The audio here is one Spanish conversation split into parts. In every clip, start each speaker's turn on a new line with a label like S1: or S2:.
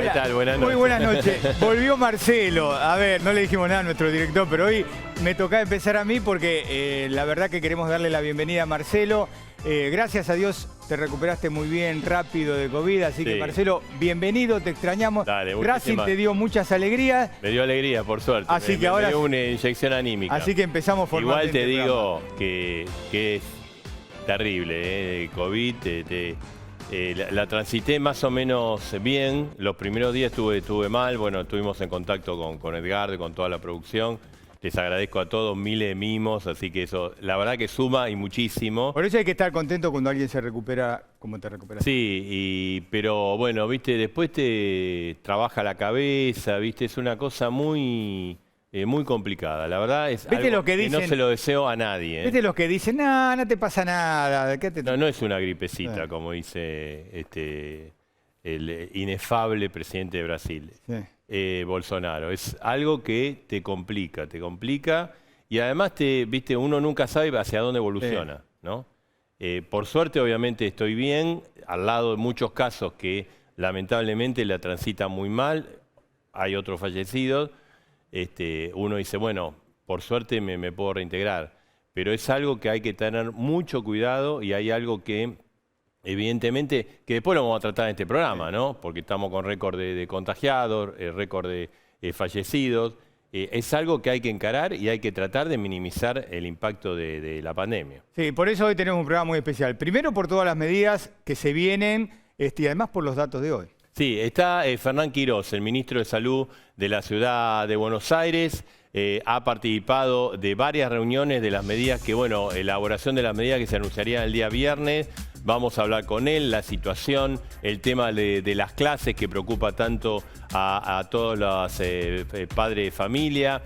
S1: Hola.
S2: ¿Qué tal? Buenas noches.
S1: Muy buenas noches. Volvió Marcelo. A ver, no le dijimos nada a nuestro director, pero hoy me toca empezar a mí porque la verdad que queremos darle la bienvenida a Marcelo. Gracias a Dios te recuperaste muy bien, rápido de COVID, así que Marcelo, bienvenido, te extrañamos.
S2: Dale,
S1: Racing te dio muchas alegrías.
S2: Me dio alegría, por suerte.
S1: Así que ahora
S2: me dio una inyección anímica.
S1: Así que empezamos formalmente.
S2: Igual te digo que es terrible, el COVID. La transité más o menos bien. Los primeros días estuve mal. Bueno, estuvimos en contacto con Edgardo y con toda la producción. Les agradezco a todos, miles de mimos, así que eso, la verdad que suma y muchísimo.
S1: Por eso hay que estar contento cuando alguien se recupera como te recuperas.
S2: Sí, pero bueno, viste, después te trabaja la cabeza, viste, es una cosa muy complicada. La verdad es
S1: ¿Viste
S2: algo
S1: lo que dicen?
S2: no se lo deseo a nadie.
S1: ¿Viste los que dicen, no te pasa nada?
S2: No es una gripecita, como dice el inefable presidente de Brasil.
S1: Sí.
S2: Bolsonaro. Es algo que te complica y además viste, uno nunca sabe hacia dónde evoluciona, ¿no? Por suerte, obviamente, estoy bien, al lado de muchos casos que lamentablemente la transitan muy mal, hay otros fallecidos, uno dice, bueno, por suerte me puedo reintegrar, pero es algo que hay que tener mucho cuidado y hay algo que evidentemente, que después lo vamos a tratar en este programa, ¿no? Porque estamos con récord de contagiados, récord de fallecidos. Es algo que hay que encarar y hay que tratar de minimizar el impacto de la pandemia.
S1: Sí, por eso hoy tenemos un programa muy especial. Primero por todas las medidas que se vienen y además por los datos de hoy. Sí,
S2: está Fernán Quirós, el ministro de Salud de la Ciudad de Buenos Aires. Ha participado de varias reuniones de las medidas que, bueno, elaboración de las medidas que se anunciarían el día viernes. Vamos a hablar con él, la situación, el tema de las clases que preocupa tanto a todos los padres de familia.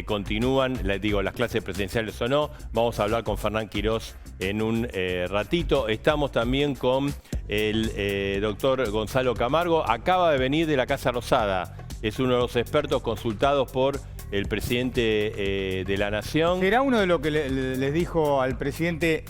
S2: Continúan, les digo, las clases presenciales o no. Vamos a hablar con Fernán Quirós en un ratito. Estamos también con el doctor Gonzalo Camargo. Acaba de venir de la Casa Rosada. Es uno de los expertos consultados por el presidente de la Nación.
S1: ¿Será uno de lo que les dijo al presidente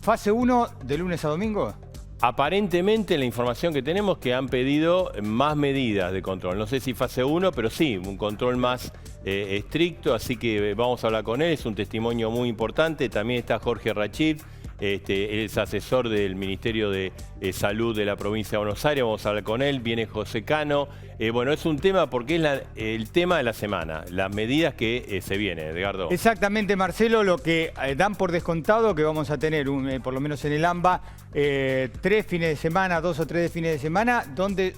S1: fase 1 de lunes a domingo?
S2: Aparentemente la información que tenemos es que han pedido más medidas de control. No sé si fase 1, pero sí, un control más estricto, así que vamos a hablar con él. Es un testimonio muy importante. También está Jorge Rachid, es asesor del Ministerio de Salud de la provincia de Buenos Aires. Vamos a hablar con él. Viene José Cano. Bueno, es un tema porque es el tema de la semana, las medidas que se vienen, Edgardo.
S1: Exactamente, Marcelo, lo que dan por descontado que vamos a tener, por lo menos en el AMBA, 3 fines de semana, 2 o 3 fines de semana, donde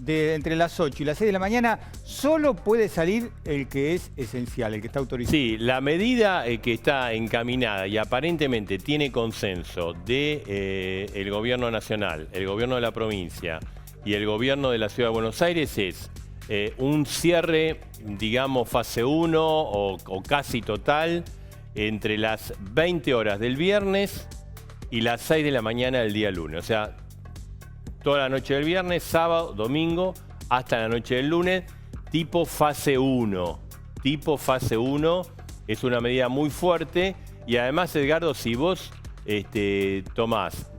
S1: entre las 8 y las 6 de la mañana solo puede salir el que es esencial, el que está autorizado.
S2: Sí, la medida que está encaminada y aparentemente tiene consenso de el gobierno nacional, el gobierno de la provincia y el gobierno de la Ciudad de Buenos Aires es un cierre, digamos, fase 1 o casi total entre las 20 horas del viernes y las 6 de la mañana del día lunes. O sea, toda la noche del viernes, sábado, domingo, hasta la noche del lunes, tipo fase 1. Tipo fase 1 es una medida muy fuerte y además, Edgardo, si vos tomás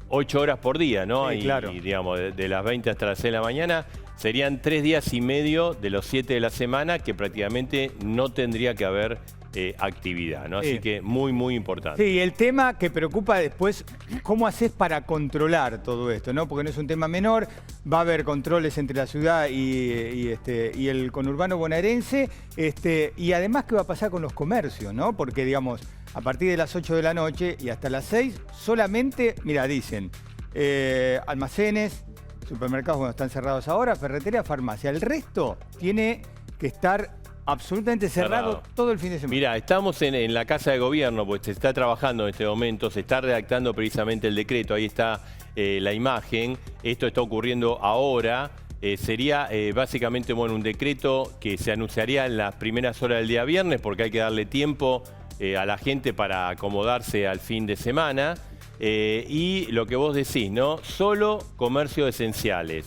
S2: 8 horas por día, ¿no?
S1: Sí, claro.
S2: Y digamos, de las 20 hasta las 6 de la mañana, serían 3 días y medio de los 7 de la semana que prácticamente no tendría que haber actividad, ¿no? Así que muy, muy importante.
S1: Sí, el tema que preocupa después, ¿cómo haces para controlar todo esto, no? Porque no es un tema menor, va a haber controles entre la ciudad y el conurbano bonaerense, y además, ¿qué va a pasar con los comercios, no? Porque, digamos, a partir de las 8 de la noche y hasta las 6, solamente, mira, dicen, almacenes, supermercados, bueno, están cerrados ahora, ferretería, farmacia. El resto tiene que estar absolutamente cerrado todo el fin de semana.
S2: Mira, estamos en la Casa de Gobierno, pues se está trabajando en este momento, se está redactando precisamente el decreto, ahí está la imagen, esto está ocurriendo ahora, sería básicamente un decreto que se anunciaría en las primeras horas del día viernes, porque hay que darle tiempo a la gente para acomodarse al fin de semana, y lo que vos decís, ¿no? Solo comercios esenciales.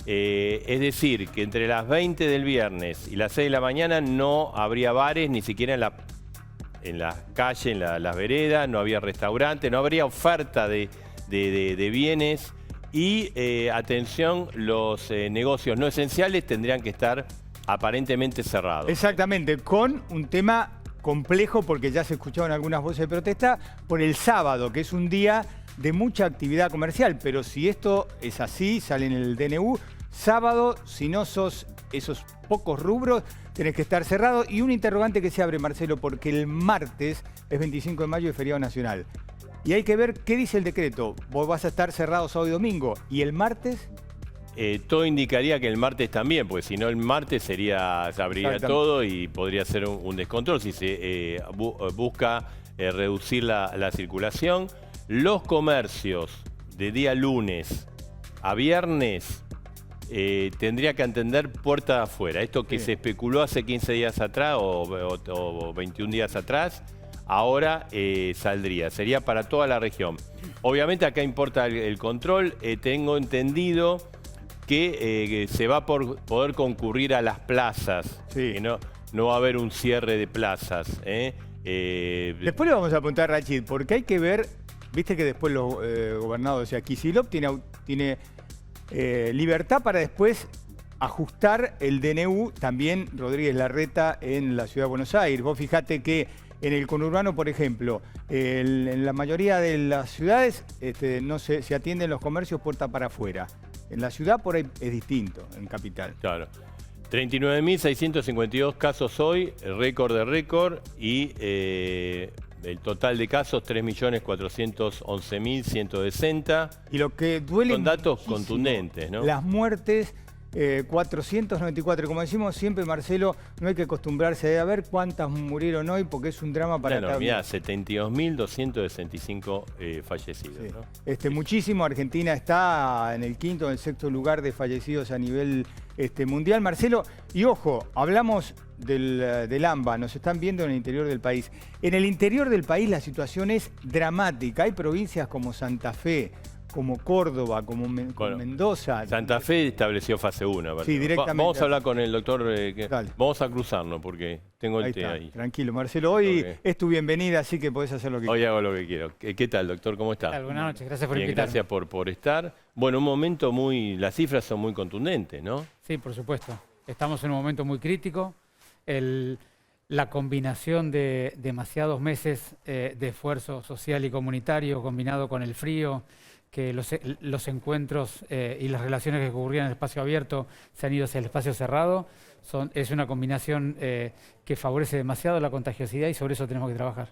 S2: Es decir, que entre las 20 del viernes y las 6 de la mañana no habría bares, ni siquiera en la calle, en las veredas, no había restaurantes, no habría oferta de bienes Y atención, los negocios no esenciales tendrían que estar aparentemente cerrados.
S1: Exactamente, con un tema complejo porque ya se escucharon algunas voces de protesta por el sábado, que es un día de mucha actividad comercial, pero si esto es así, sale en el DNU, sábado, si no sos esos pocos rubros, tenés que estar cerrado. Y un interrogante que se abre, Marcelo, porque el martes es 25 de mayo y feriado nacional. Y hay que ver qué dice el decreto. Vos vas a estar cerrado sábado y domingo. ¿Y el martes?
S2: Todo indicaría que el martes también, porque si no el martes se abriría todo y podría ser un descontrol si se busca reducir la circulación. Los comercios de día lunes a viernes tendría que atender puerta de afuera. Esto que se especuló hace 15 días atrás o 21 días atrás, ahora saldría. Sería para toda la región. Obviamente acá importa el control. Tengo entendido que se va a poder concurrir a las plazas. Que no va a haber un cierre de plazas.
S1: Después le vamos a apuntar a Rachid, porque hay que ver, viste que después los gobernados, o sea, Kicillof tiene libertad para después ajustar el DNU, también Rodríguez Larreta en la Ciudad de Buenos Aires. Vos fijate que en el conurbano, por ejemplo, en la mayoría de las ciudades no se atienden los comercios puerta para afuera. En la ciudad por ahí es distinto, en capital.
S2: Claro. 39.652 casos hoy, récord de récord, y el total de casos 3.411.160.
S1: Y lo que duele
S2: son datos contundentes, ¿no?
S1: Las muertes, 494. Como decimos siempre, Marcelo, no hay que acostumbrarse a ver cuántas murieron hoy porque es un drama para cada uno.
S2: Mirá, 72.265 fallecidos.
S1: Sí.
S2: ¿No?
S1: Muchísimo. Argentina está en el quinto o en el sexto lugar de fallecidos a nivel mundial, Marcelo. Y ojo, hablamos del AMBA, nos están viendo en el interior del país. En el interior del país la situación es dramática. Hay provincias como Santa Fe, como Córdoba, como Mendoza.
S2: Santa Fe estableció fase 1.
S1: Sí, directamente.
S2: Vamos a hablar con el doctor. Vamos a cruzarnos porque tengo el té ahí.
S1: Tranquilo, Marcelo. Hoy es tu bienvenida, así que podés hacer lo que quieras.
S2: Hoy hago lo que quiero. ¿Qué tal, doctor? ¿Cómo está?
S3: Buenas noches, gracias por invitarme.
S2: Gracias por estar. Bueno, un momento las cifras son muy contundentes, ¿no?
S3: Sí, por supuesto. Estamos en un momento muy crítico. La combinación de demasiados meses de esfuerzo social y comunitario combinado con el frío, que los encuentros y las relaciones que ocurrían en el espacio abierto se han ido hacia el espacio cerrado, es una combinación que favorece demasiado la contagiosidad y sobre eso tenemos que trabajar.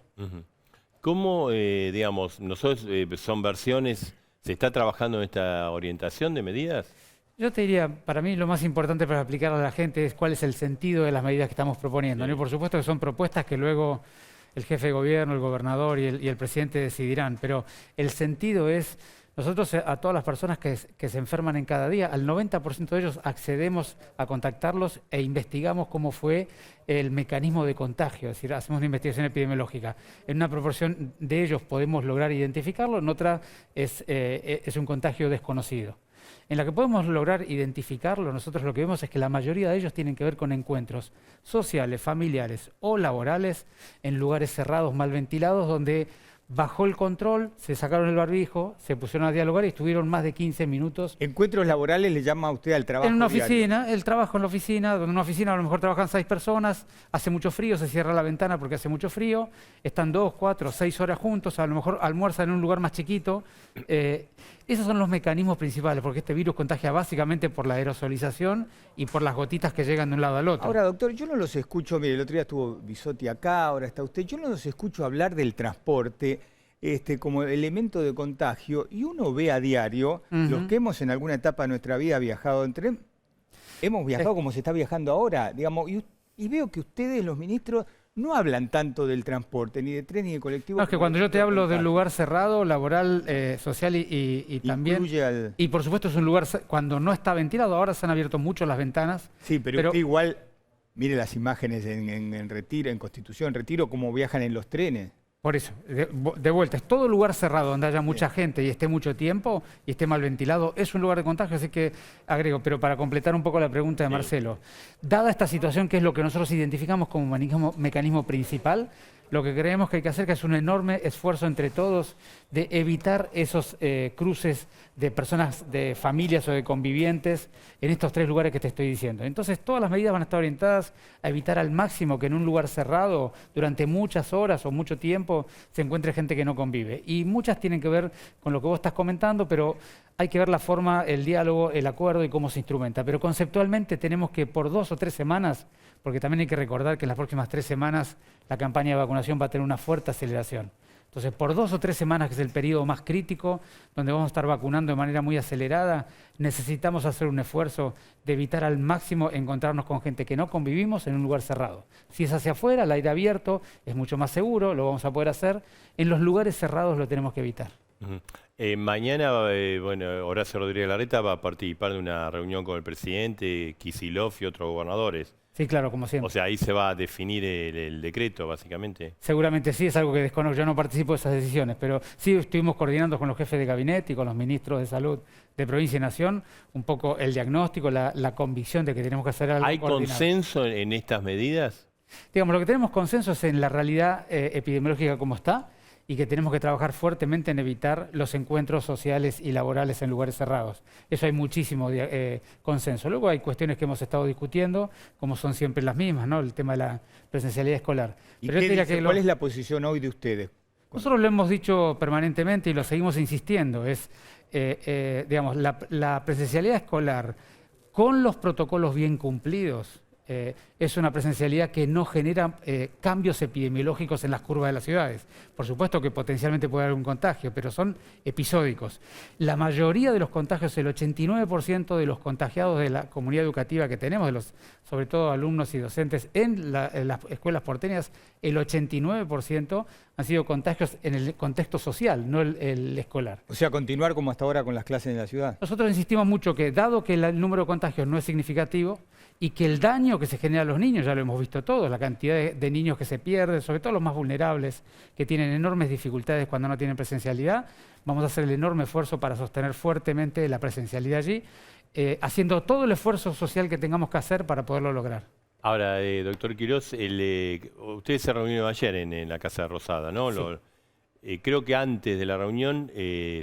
S2: ¿Cómo, digamos, nosotros son versiones, se está trabajando en esta orientación de medidas?
S3: Yo te diría, para mí lo más importante para explicarle a la gente es cuál es el sentido de las medidas que estamos proponiendo, ¿no? Y por supuesto que son propuestas que luego el jefe de gobierno, el gobernador y el presidente decidirán, pero el sentido es, nosotros a todas las personas que se enferman en cada día, al 90% de ellos accedemos a contactarlos e investigamos cómo fue el mecanismo de contagio, es decir, hacemos una investigación epidemiológica. En una proporción de ellos podemos lograr identificarlo, en otra es un contagio desconocido. En la que podemos lograr identificarlo, nosotros lo que vemos es que la mayoría de ellos tienen que ver con encuentros sociales, familiares o laborales en lugares cerrados, mal ventilados, donde bajó el control, se sacaron el barbijo, se pusieron a dialogar y estuvieron más de 15 minutos.
S1: ¿Encuentros laborales le llama a usted al trabajo
S3: en una
S1: diario?
S3: Oficina, el trabajo en la oficina, donde en una oficina a lo mejor trabajan 6 personas, hace mucho frío, se cierra la ventana porque hace mucho frío, están 2, 4, 6 horas juntos, a lo mejor almuerzan en un lugar más chiquito. Esos son los mecanismos principales, porque este virus contagia básicamente por la aerosolización y por las gotitas que llegan de un lado al otro.
S1: Ahora, doctor, yo no los escucho, mire, el otro día estuvo Bisotti acá, ahora está usted, yo no los escucho hablar del transporte como elemento de contagio, y uno ve a diario, los que hemos en alguna etapa de nuestra vida viajado en tren, hemos viajado como se está viajando ahora, digamos, y veo que ustedes, los ministros, no hablan tanto del transporte, ni de tren ni de colectivo.
S3: No, es que cuando yo te hablo de un lugar cerrado, laboral, social y también... Y por supuesto es un lugar, cuando no está ventilado, ahora se han abierto mucho las ventanas.
S1: Sí, pero usted igual, mire las imágenes en Retiro, en Constitución, Retiro, cómo viajan en los trenes.
S3: Por eso, de vuelta, es todo lugar cerrado donde haya mucha gente y esté mucho tiempo y esté mal ventilado, es un lugar de contagio, así que agrego, pero para completar un poco la pregunta de Marcelo, dada esta situación que es lo que nosotros identificamos como mecanismo principal, lo que creemos que hay que hacer, que es un enorme esfuerzo entre todos de evitar esos cruces de personas, de familias o de convivientes en estos 3 lugares que te estoy diciendo. Entonces, todas las medidas van a estar orientadas a evitar al máximo que en un lugar cerrado, durante muchas horas o mucho tiempo, se encuentre gente que no convive. Y muchas tienen que ver con lo que vos estás comentando, pero hay que ver la forma, el diálogo, el acuerdo y cómo se instrumenta. Pero conceptualmente tenemos que por 2 o 3 semanas, porque también hay que recordar que en las próximas 3 semanas la campaña de vacunación va a tener una fuerte aceleración. Entonces, por 2 o 3 semanas, que es el periodo más crítico, donde vamos a estar vacunando de manera muy acelerada, necesitamos hacer un esfuerzo de evitar al máximo encontrarnos con gente que no convivimos en un lugar cerrado. Si es hacia afuera, al aire abierto, es mucho más seguro, lo vamos a poder hacer. En los lugares cerrados lo tenemos que evitar.
S2: Mañana, Horacio Rodríguez Larreta va a participar de una reunión con el presidente, Kicillof y otros gobernadores.
S3: Sí, claro, como siempre.
S2: O sea, ahí se va a definir el decreto, básicamente.
S3: Seguramente sí, es algo que desconozco. Yo no participo de esas decisiones, pero sí estuvimos coordinando con los jefes de gabinete y con los ministros de salud de provincia y nación un poco el diagnóstico, la convicción de que tenemos que hacer algo.
S2: ¿Hay consenso en estas medidas?
S3: Digamos, lo que tenemos consenso es en la realidad epidemiológica como está, y que tenemos que trabajar fuertemente en evitar los encuentros sociales y laborales en lugares cerrados. Eso hay muchísimo consenso. Luego hay cuestiones que hemos estado discutiendo, como son siempre las mismas, ¿no? El tema de la presencialidad escolar.
S1: ¿Y cuál es la posición hoy de ustedes?
S3: Nosotros lo hemos dicho permanentemente y lo seguimos insistiendo. Es, digamos, la presencialidad escolar con los protocolos bien cumplidos, es una presencialidad que no genera cambios epidemiológicos en las curvas de las ciudades. Por supuesto que potencialmente puede haber un contagio, pero son episódicos. La mayoría de los contagios, el 89% de los contagiados de la comunidad educativa que tenemos, sobre todo alumnos y docentes en las escuelas porteñas, el 89% han sido contagios en el contexto social, no el escolar.
S1: O sea, continuar como hasta ahora con las clases en la ciudad.
S3: Nosotros insistimos mucho que, dado que el número de contagios no es significativo y que el daño que se genera a los niños, ya lo hemos visto todos, la cantidad de niños que se pierden, sobre todo los más vulnerables, que tienen enormes dificultades cuando no tienen presencialidad, vamos a hacer el enorme esfuerzo para sostener fuertemente la presencialidad allí, haciendo todo el esfuerzo social que tengamos que hacer para poderlo lograr.
S2: Ahora, doctor Quirós, ustedes se reunieron ayer en la Casa Rosada, ¿no?
S3: Sí.
S2: Creo que antes de la reunión,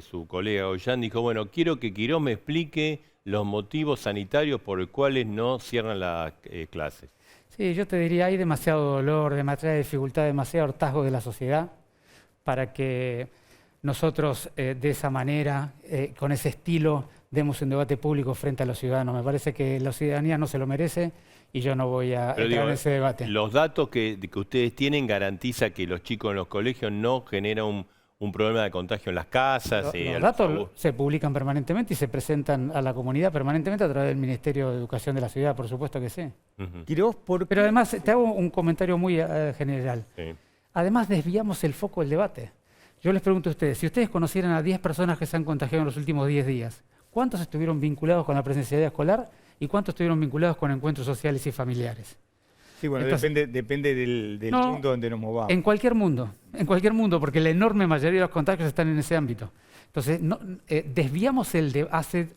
S2: su colega Goyán dijo, bueno, quiero que Quirós me explique los motivos sanitarios por los cuales no cierran las clases.
S3: Sí, yo te diría, hay demasiado dolor, demasiada dificultad, demasiado hartazgo de la sociedad para que nosotros de esa manera, con ese estilo, demos un debate público frente a los ciudadanos. Me parece que la ciudadanía no se lo merece y yo no voy a entrar en ese debate.
S2: Los datos que ustedes tienen garantizan que los chicos en los colegios no generan un problema de contagio en las casas.
S3: Los datos se publican permanentemente y se presentan a la comunidad permanentemente a través del Ministerio de Educación de la ciudad, por supuesto que sí.
S1: Quirós,
S3: pero además, te hago un comentario muy general.
S2: Sí.
S3: Además, desviamos el foco del debate. Yo les pregunto a ustedes, si ustedes conocieran a 10 personas que se han contagiado en los últimos 10 días, ¿cuántos estuvieron vinculados con la presencialidad escolar y cuántos estuvieron vinculados con encuentros sociales y familiares?
S1: Sí, bueno, depende del mundo donde nos movamos.
S3: En cualquier mundo, porque la enorme mayoría de los contagios están en ese ámbito. Entonces, desviamos hace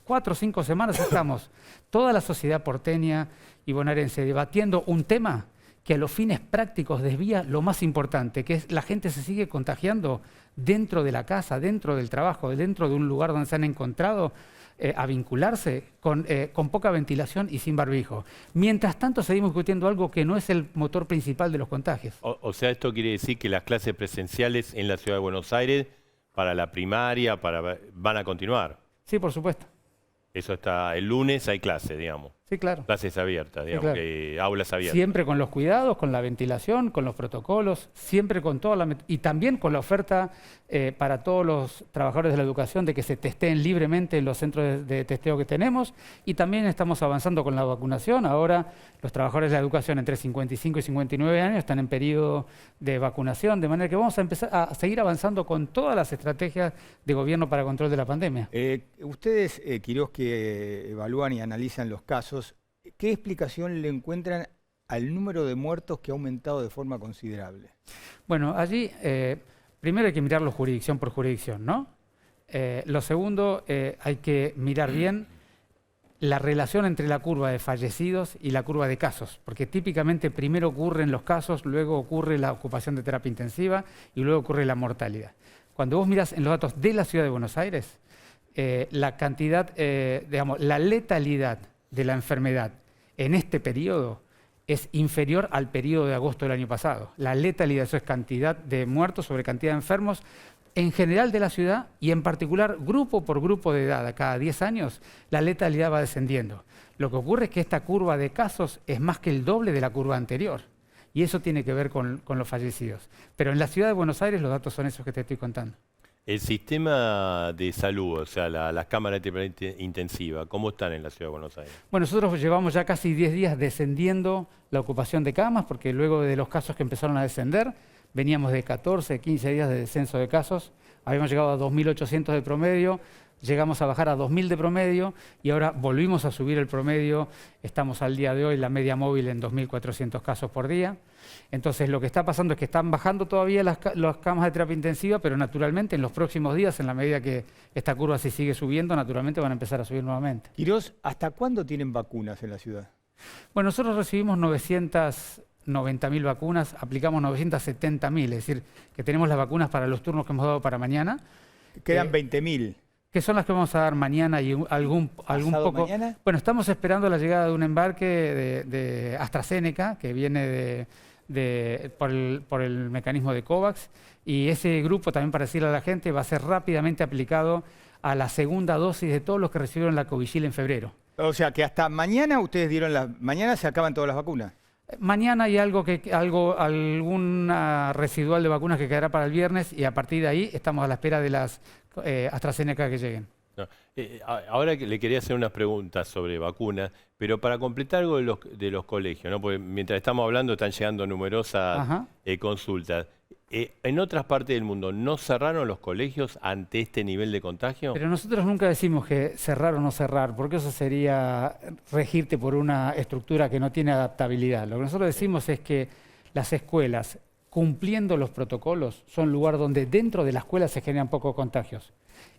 S3: 4 o 5 semanas estamos toda la sociedad porteña y bonaerense debatiendo un tema que a los fines prácticos desvía lo más importante, que es la gente se sigue contagiando dentro de la casa, dentro del trabajo, dentro de un lugar donde se han encontrado a vincularse con poca ventilación y sin barbijo. Mientras tanto seguimos discutiendo algo que no es el motor principal de los contagios.
S2: O sea, esto quiere decir que las clases presenciales en la Ciudad de Buenos Aires, para la primaria, van a continuar.
S3: Sí, por supuesto.
S2: Eso está, el lunes hay clases, digamos.
S3: Sí, claro.
S2: Clases abiertas, digamos,
S3: sí, claro.
S2: Aulas abiertas.
S3: Siempre con los cuidados, con la ventilación, con los protocolos, siempre con toda y también con la oferta para todos los trabajadores de la educación de que se testeen libremente en los centros de testeo que tenemos, y también estamos avanzando con la vacunación. Ahora los trabajadores de la educación entre 55 y 59 años están en periodo de vacunación, de manera que vamos a empezar a seguir avanzando con todas las estrategias de gobierno para control de la pandemia.
S1: Ustedes, Quirós, que evalúan y analizan los casos, ¿qué explicación le encuentran al número de muertos que ha aumentado de forma considerable?
S3: Bueno, allí primero hay que mirarlo jurisdicción por jurisdicción, ¿no? Lo segundo, hay que mirar bien la relación entre la curva de fallecidos y la curva de casos, porque típicamente primero ocurren los casos, luego ocurre la ocupación de terapia intensiva y luego ocurre la mortalidad. Cuando vos mirás en los datos de la Ciudad de Buenos Aires, la cantidad, la letalidad de la enfermedad en este periodo es inferior al periodo de agosto del año pasado. La letalidad, eso es cantidad de muertos sobre cantidad de enfermos, en general de la ciudad y en particular grupo por grupo de edad. A cada 10 años la letalidad va descendiendo. Lo que ocurre es que esta curva de casos es más que el doble de la curva anterior y eso tiene que ver con los fallecidos. Pero en la Ciudad de Buenos Aires los datos son esos que te estoy contando.
S2: El sistema de salud, o sea, las cámaras de terapia intensiva, ¿cómo están en la Ciudad de Buenos Aires?
S3: Bueno, nosotros llevamos ya casi 10 días descendiendo la ocupación de camas porque luego de los casos que empezaron a descender, veníamos de 14, 15 días de descenso de casos, habíamos llegado a 2.800 de promedio, llegamos a bajar a 2.000 de promedio y ahora volvimos a subir el promedio, estamos al día de hoy la media móvil en 2.400 casos por día. Entonces lo que está pasando es que están bajando todavía las camas de terapia intensiva, pero naturalmente en los próximos días, en la medida que esta curva se sigue subiendo, naturalmente van a empezar a subir nuevamente.
S1: Quirós, ¿hasta cuándo tienen vacunas en la ciudad?
S3: Bueno, nosotros recibimos 990.000 vacunas, aplicamos 970.000, es decir, que tenemos las vacunas para los turnos que hemos dado para mañana.
S1: Quedan 20.000.
S3: Que son las que vamos a dar mañana y algún poco...
S1: Mañana?
S3: Bueno, estamos esperando la llegada de un embarque de AstraZeneca, que viene por el mecanismo de COVAX, y ese grupo, también para decirle a la gente, va a ser rápidamente aplicado a la segunda dosis de todos los que recibieron la Covishield en febrero.
S1: O sea, que hasta mañana ustedes dieron mañana se acaban todas las vacunas.
S3: Mañana hay alguna residual de vacunas que quedará para el viernes y a partir de ahí estamos a la espera de las AstraZeneca que lleguen.
S2: No, ahora le quería hacer unas preguntas sobre vacunas, pero para completar algo de los colegios, ¿no? Porque mientras estamos hablando están llegando numerosas consultas. ¿En otras partes del mundo no cerraron los colegios ante este nivel de contagio?
S3: Pero nosotros nunca decimos que cerrar o no cerrar, porque eso sería regirte por una estructura que no tiene adaptabilidad. Lo que nosotros decimos es que las escuelas, cumpliendo los protocolos, son lugar donde dentro de la escuela se generan pocos contagios.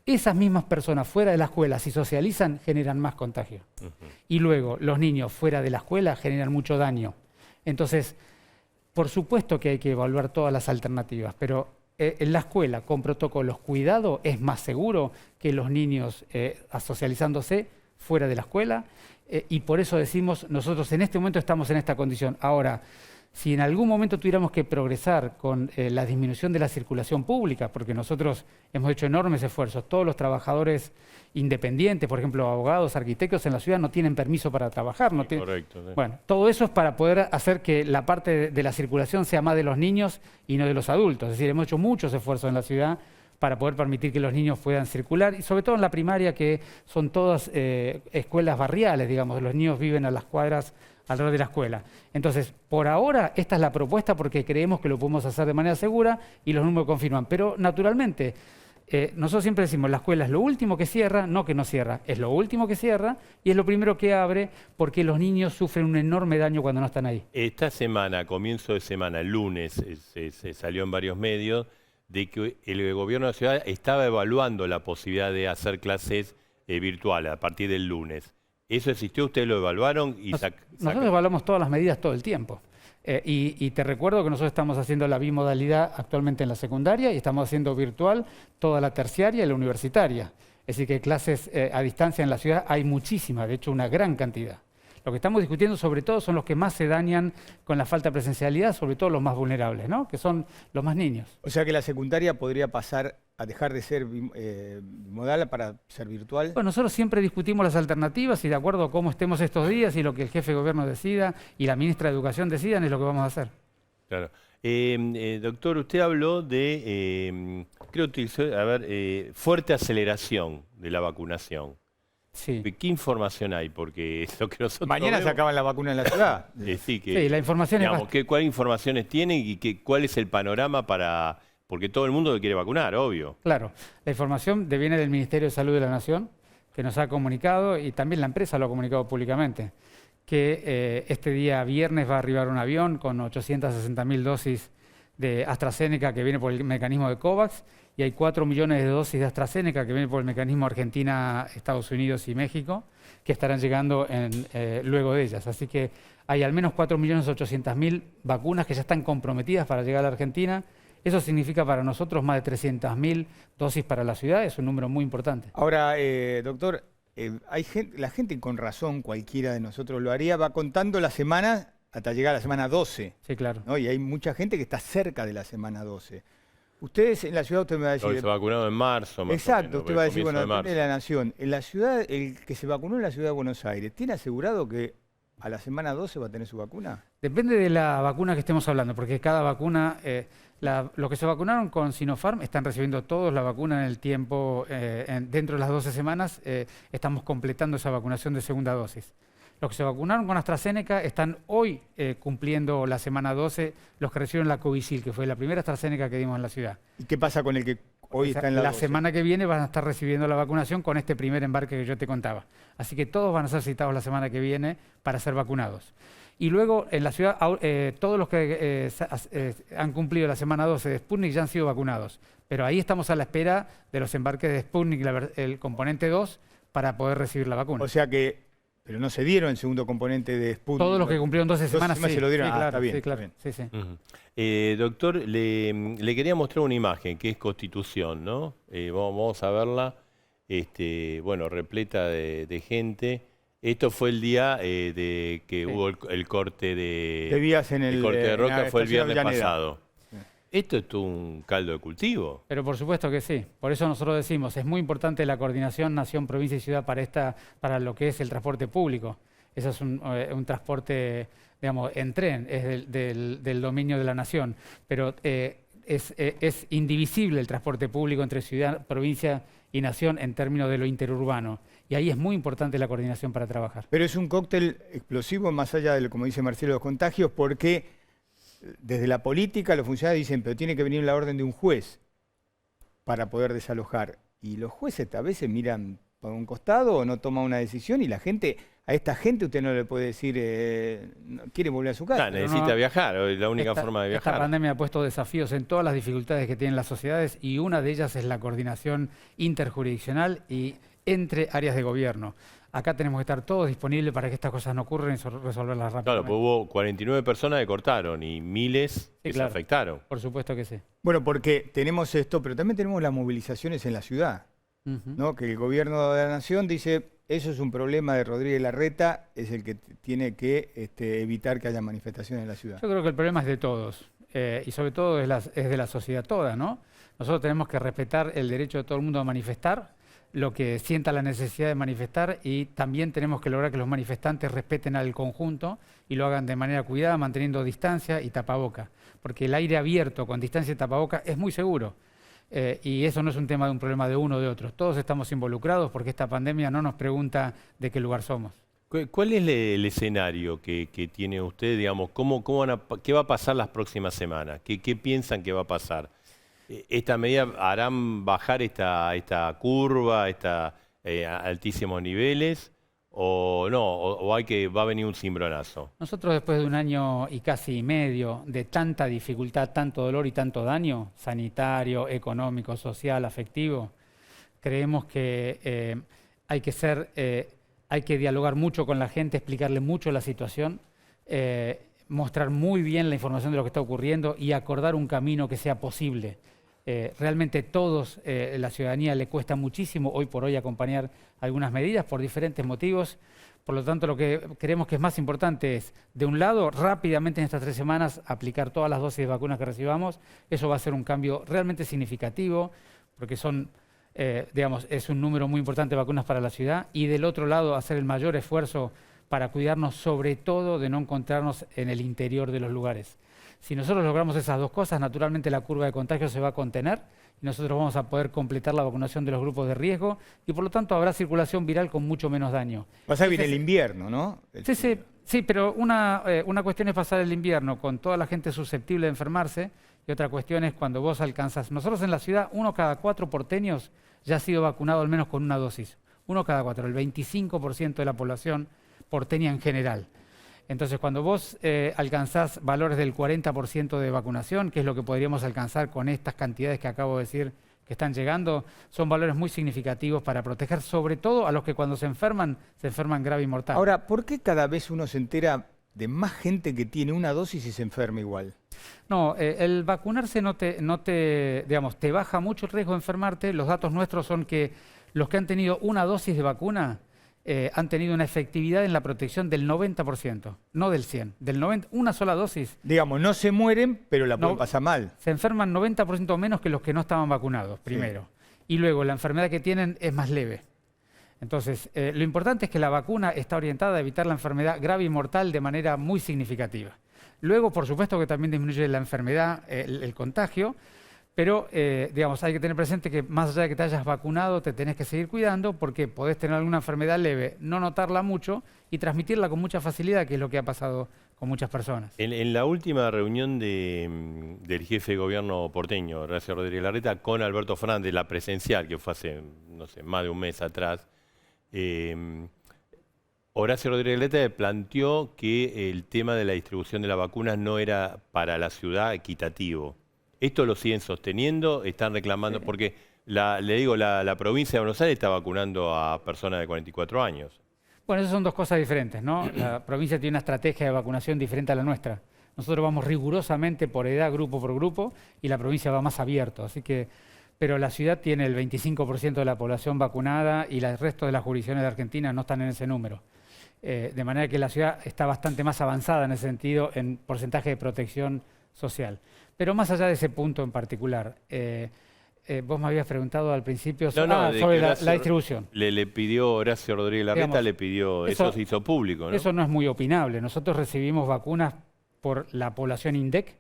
S3: Esas mismas personas fuera de la escuela, si socializan, generan más contagio. Y luego, los niños fuera de la escuela generan mucho daño. Entonces, por supuesto que hay que evaluar todas las alternativas, pero en la escuela, con protocolos, cuidado, es más seguro que los niños socializándose fuera de la escuela, y por eso decimos, nosotros en este momento estamos en esta condición. Ahora, si en algún momento tuviéramos que progresar con la disminución de la circulación pública, porque nosotros hemos hecho enormes esfuerzos, todos los trabajadores independientes, por ejemplo, abogados, arquitectos en la ciudad no tienen permiso para trabajar. No
S2: Correcto. Sí.
S3: Bueno, todo eso es para poder hacer que la parte de la circulación sea más de los niños y no de los adultos. Es decir, hemos hecho muchos esfuerzos en la ciudad para poder permitir que los niños puedan circular, y sobre todo en la primaria, que son todas escuelas barriales, digamos, los niños viven a las cuadras alrededor de la escuela. Entonces, por ahora, esta es la propuesta porque creemos que lo podemos hacer de manera segura y los números confirman. Pero, naturalmente, nosotros siempre decimos, la escuela es lo último que cierra, no que no cierra, es lo último que cierra y es lo primero que abre porque los niños sufren un enorme daño cuando no están ahí.
S2: Esta semana, comienzo de semana, el lunes, se salió en varios medios de que el gobierno de la ciudad estaba evaluando la posibilidad de hacer clases virtuales a partir del lunes. ¿Eso existió? ¿Ustedes lo evaluaron?
S3: Nosotros evaluamos todas las medidas todo el tiempo. Y te recuerdo que nosotros estamos haciendo la bimodalidad actualmente en la secundaria y estamos haciendo virtual toda la terciaria y la universitaria. Es decir, que clases a distancia en la ciudad hay muchísimas, de hecho una gran cantidad. Lo que estamos discutiendo sobre todo son los que más se dañan con la falta de presencialidad, sobre todo los más vulnerables, ¿no? Que son los más niños.
S1: O sea que la secundaria podría pasar a dejar de ser bimodal para ser virtual.
S3: Bueno, nosotros siempre discutimos las alternativas y de acuerdo a cómo estemos estos días y lo que el jefe de gobierno decida y la ministra de Educación decidan es lo que vamos a hacer.
S2: Claro. Doctor, usted habló de, creo que utilizó, fuerte aceleración de la vacunación.
S3: Sí.
S2: ¿Qué información hay? Porque lo que nosotros
S1: mañana
S2: vemos,
S1: se acaban la vacuna en la ciudad.
S2: Sí,
S3: la información
S2: digamos,
S3: es
S2: ¿cuáles informaciones tiene y cuál es el panorama para...? Porque todo el mundo lo quiere vacunar, obvio.
S3: Claro, la información viene del Ministerio de Salud de la Nación, que nos ha comunicado, y también la empresa lo ha comunicado públicamente, que este día viernes va a arribar un avión con 860.000 dosis de AstraZeneca que viene por el mecanismo de COVAX y hay 4 millones de dosis de AstraZeneca que viene por el mecanismo Argentina, Estados Unidos y México que estarán llegando luego de ellas. Así que hay al menos 4.800.000 vacunas que ya están comprometidas para llegar a la Argentina. Eso significa para nosotros más de 300.000 dosis para la ciudad, es un número muy importante.
S1: Ahora, doctor, la gente con razón, cualquiera de nosotros lo haría, va contando las semanas hasta llegar a la semana 12.
S3: Sí, claro.
S1: ¿No? Y hay mucha gente que está cerca de la semana 12. Ustedes en la ciudad, usted me va a decir...
S2: Se vacunado en marzo, más
S1: exacto,
S2: o menos,
S1: usted va a decir, bueno,
S2: de
S1: depende de la nación. En la ciudad, el que se vacunó en la ciudad de Buenos Aires, ¿tiene asegurado que a la semana 12 va a tener su vacuna?
S3: Depende de la vacuna que estemos hablando, porque cada vacuna, los que se vacunaron con Sinopharm están recibiendo todos la vacuna en el tiempo, dentro de las 12 semanas estamos completando esa vacunación de segunda dosis. Los que se vacunaron con AstraZeneca están hoy cumpliendo la semana 12, los que recibieron la Covishield, que fue la primera AstraZeneca que dimos en la ciudad.
S1: ¿Y qué pasa con el que hoy está en la 12?
S3: Semana que viene van a estar recibiendo la vacunación con este primer embarque que yo te contaba. Así que todos van a ser citados la semana que viene para ser vacunados. Y luego en la ciudad, todos los que han cumplido la semana 12 de Sputnik ya han sido vacunados. Pero ahí estamos a la espera de los embarques de Sputnik, el componente 2, para poder recibir la vacuna.
S1: O sea que... Pero no se dieron el segundo componente de Sputnik.
S3: Todos los que cumplieron 12 semanas sí,
S1: se lo dieron.
S3: Sí, claro,
S1: está bien.
S3: Sí, claro.
S1: Está bien.
S3: Sí, sí.
S2: Doctor, le quería mostrar una imagen que es Constitución, ¿no? Vamos a verla, bueno, repleta de gente. Esto fue el día de que hubo el corte de
S1: Díaz en el
S2: corte de Roca, fue el viernes
S1: Avellaneda.
S2: pasado. Esto es un caldo de cultivo.
S3: Pero por supuesto que sí. Por eso nosotros decimos, es muy importante la coordinación nación, provincia y ciudad para lo que es el transporte público. Ese es un transporte, digamos, en tren, es del dominio de la nación. Pero es indivisible el transporte público entre ciudad, provincia y nación en términos de lo interurbano. Y ahí es muy importante la coordinación para trabajar.
S1: Pero es un cóctel explosivo, más allá de, como dice Marcelo, los contagios, porque desde la política los funcionarios dicen, pero tiene que venir la orden de un juez para poder desalojar. Y los jueces a veces miran por un costado o no toman una decisión y la gente, a esta gente usted no le puede decir, no, quiere volver a su casa.
S2: Necesita viajar, es la única forma de viajar.
S3: Esta pandemia ha puesto desafíos en todas las dificultades que tienen las sociedades y una de ellas es la coordinación interjurisdiccional y entre áreas de gobierno. Acá tenemos que estar todos disponibles para que estas cosas no ocurran y resolverlas rápidamente.
S2: Claro, pues hubo 49 personas que cortaron y miles que se afectaron.
S3: Por supuesto que sí.
S1: Bueno, porque tenemos esto, pero también tenemos las movilizaciones en la ciudad, ¿no? Que el gobierno de la nación dice, eso es un problema de Rodríguez Larreta, es el que tiene que evitar que haya manifestaciones en la ciudad.
S3: Yo creo que el problema es de todos y sobre todo es de la sociedad toda, ¿no? Nosotros tenemos que respetar el derecho de todo el mundo a manifestar, lo que sienta la necesidad de manifestar y también tenemos que lograr que los manifestantes respeten al conjunto y lo hagan de manera cuidada, manteniendo distancia y tapaboca, porque el aire abierto con distancia y tapaboca es muy seguro y eso no es un tema de un problema de uno o de otro. Todos estamos involucrados porque esta pandemia no nos pregunta de qué lugar somos.
S2: ¿Cuál es el escenario que tiene usted, digamos, qué va a pasar las próximas semanas? ¿Qué piensan que va a pasar? ¿Esta medida harán bajar esta curva, altísimos niveles, o no? ¿O va a venir un cimbronazo?
S3: Nosotros después de un año y casi medio de tanta dificultad, tanto dolor y tanto daño, sanitario, económico, social, afectivo, creemos que hay que dialogar mucho con la gente, explicarle mucho la situación, mostrar muy bien la información de lo que está ocurriendo y acordar un camino que sea posible. Realmente todos, la ciudadanía le cuesta muchísimo hoy por hoy acompañar algunas medidas por diferentes motivos. Por lo tanto, lo que creemos que es más importante es, de un lado, rápidamente en estas 3 semanas aplicar todas las dosis de vacunas que recibamos. Eso va a ser un cambio realmente significativo, porque es un número muy importante de vacunas para la ciudad. Y del otro lado, hacer el mayor esfuerzo para cuidarnos, sobre todo de no encontrarnos en el interior de los lugares. Si nosotros logramos esas dos cosas, naturalmente la curva de contagio se va a contener y nosotros vamos a poder completar la vacunación de los grupos de riesgo y por lo tanto habrá circulación viral con mucho menos daño.
S1: Pasa bien el invierno, ¿no?
S3: Sí, pero una cuestión es pasar el invierno con toda la gente susceptible de enfermarse y otra cuestión es cuando vos alcanzas. Nosotros en la ciudad, 1 cada 4 porteños ya ha sido vacunado al menos con una dosis. 1 cada 4, el 25% de la población porteña en general. Entonces, cuando vos alcanzás valores del 40% de vacunación, que es lo que podríamos alcanzar con estas cantidades que acabo de decir que están llegando, son valores muy significativos para proteger sobre todo a los que cuando se enferman grave y mortal.
S1: Ahora, ¿por qué cada vez uno se entera de más gente que tiene una dosis y se enferma igual?
S3: No, el vacunarse digamos, te baja mucho el riesgo de enfermarte. Los datos nuestros son que los que han tenido una dosis de vacuna han tenido una efectividad en la protección del 90%, no del 100%, del 90%, una sola dosis.
S1: Digamos, no se mueren, pero la pueden pasar mal.
S3: Se enferman 90% menos que los que no estaban vacunados, primero. Sí. Y luego la enfermedad que tienen es más leve. Entonces, lo importante es que la vacuna está orientada a evitar la enfermedad grave y mortal de manera muy significativa. Luego, por supuesto que también disminuye la enfermedad, el contagio, pero digamos, hay que tener presente que más allá de que te hayas vacunado, te tenés que seguir cuidando porque podés tener alguna enfermedad leve, no notarla mucho y transmitirla con mucha facilidad, que es lo que ha pasado con muchas personas.
S2: En la última reunión del jefe de gobierno porteño, Horacio Rodríguez Larreta, con Alberto Fernández, la presencial, que fue hace, no sé, más de un mes atrás, Horacio Rodríguez Larreta planteó que el tema de la distribución de las vacunas no era para la ciudad equitativo. ¿Esto lo siguen sosteniendo? ¿Están reclamando? Sí. Porque, la provincia de Buenos Aires está vacunando a personas de 44 años.
S3: Bueno, esas son dos cosas diferentes, ¿no? La provincia tiene una estrategia de vacunación diferente a la nuestra. Nosotros vamos rigurosamente por edad, grupo por grupo, y la provincia va más abierto. Así que, pero la ciudad tiene el 25% de la población vacunada y el resto de las jurisdicciones de Argentina no están en ese número. De manera que la ciudad está bastante más avanzada en ese sentido en porcentaje de protección social. Pero más allá de ese punto en particular, vos me habías preguntado al principio sobre la distribución.
S2: Le pidió Horacio Rodríguez Larreta, le pidió, eso se hizo público, ¿no?
S3: Eso no es muy opinable. Nosotros recibimos vacunas por la población INDEC,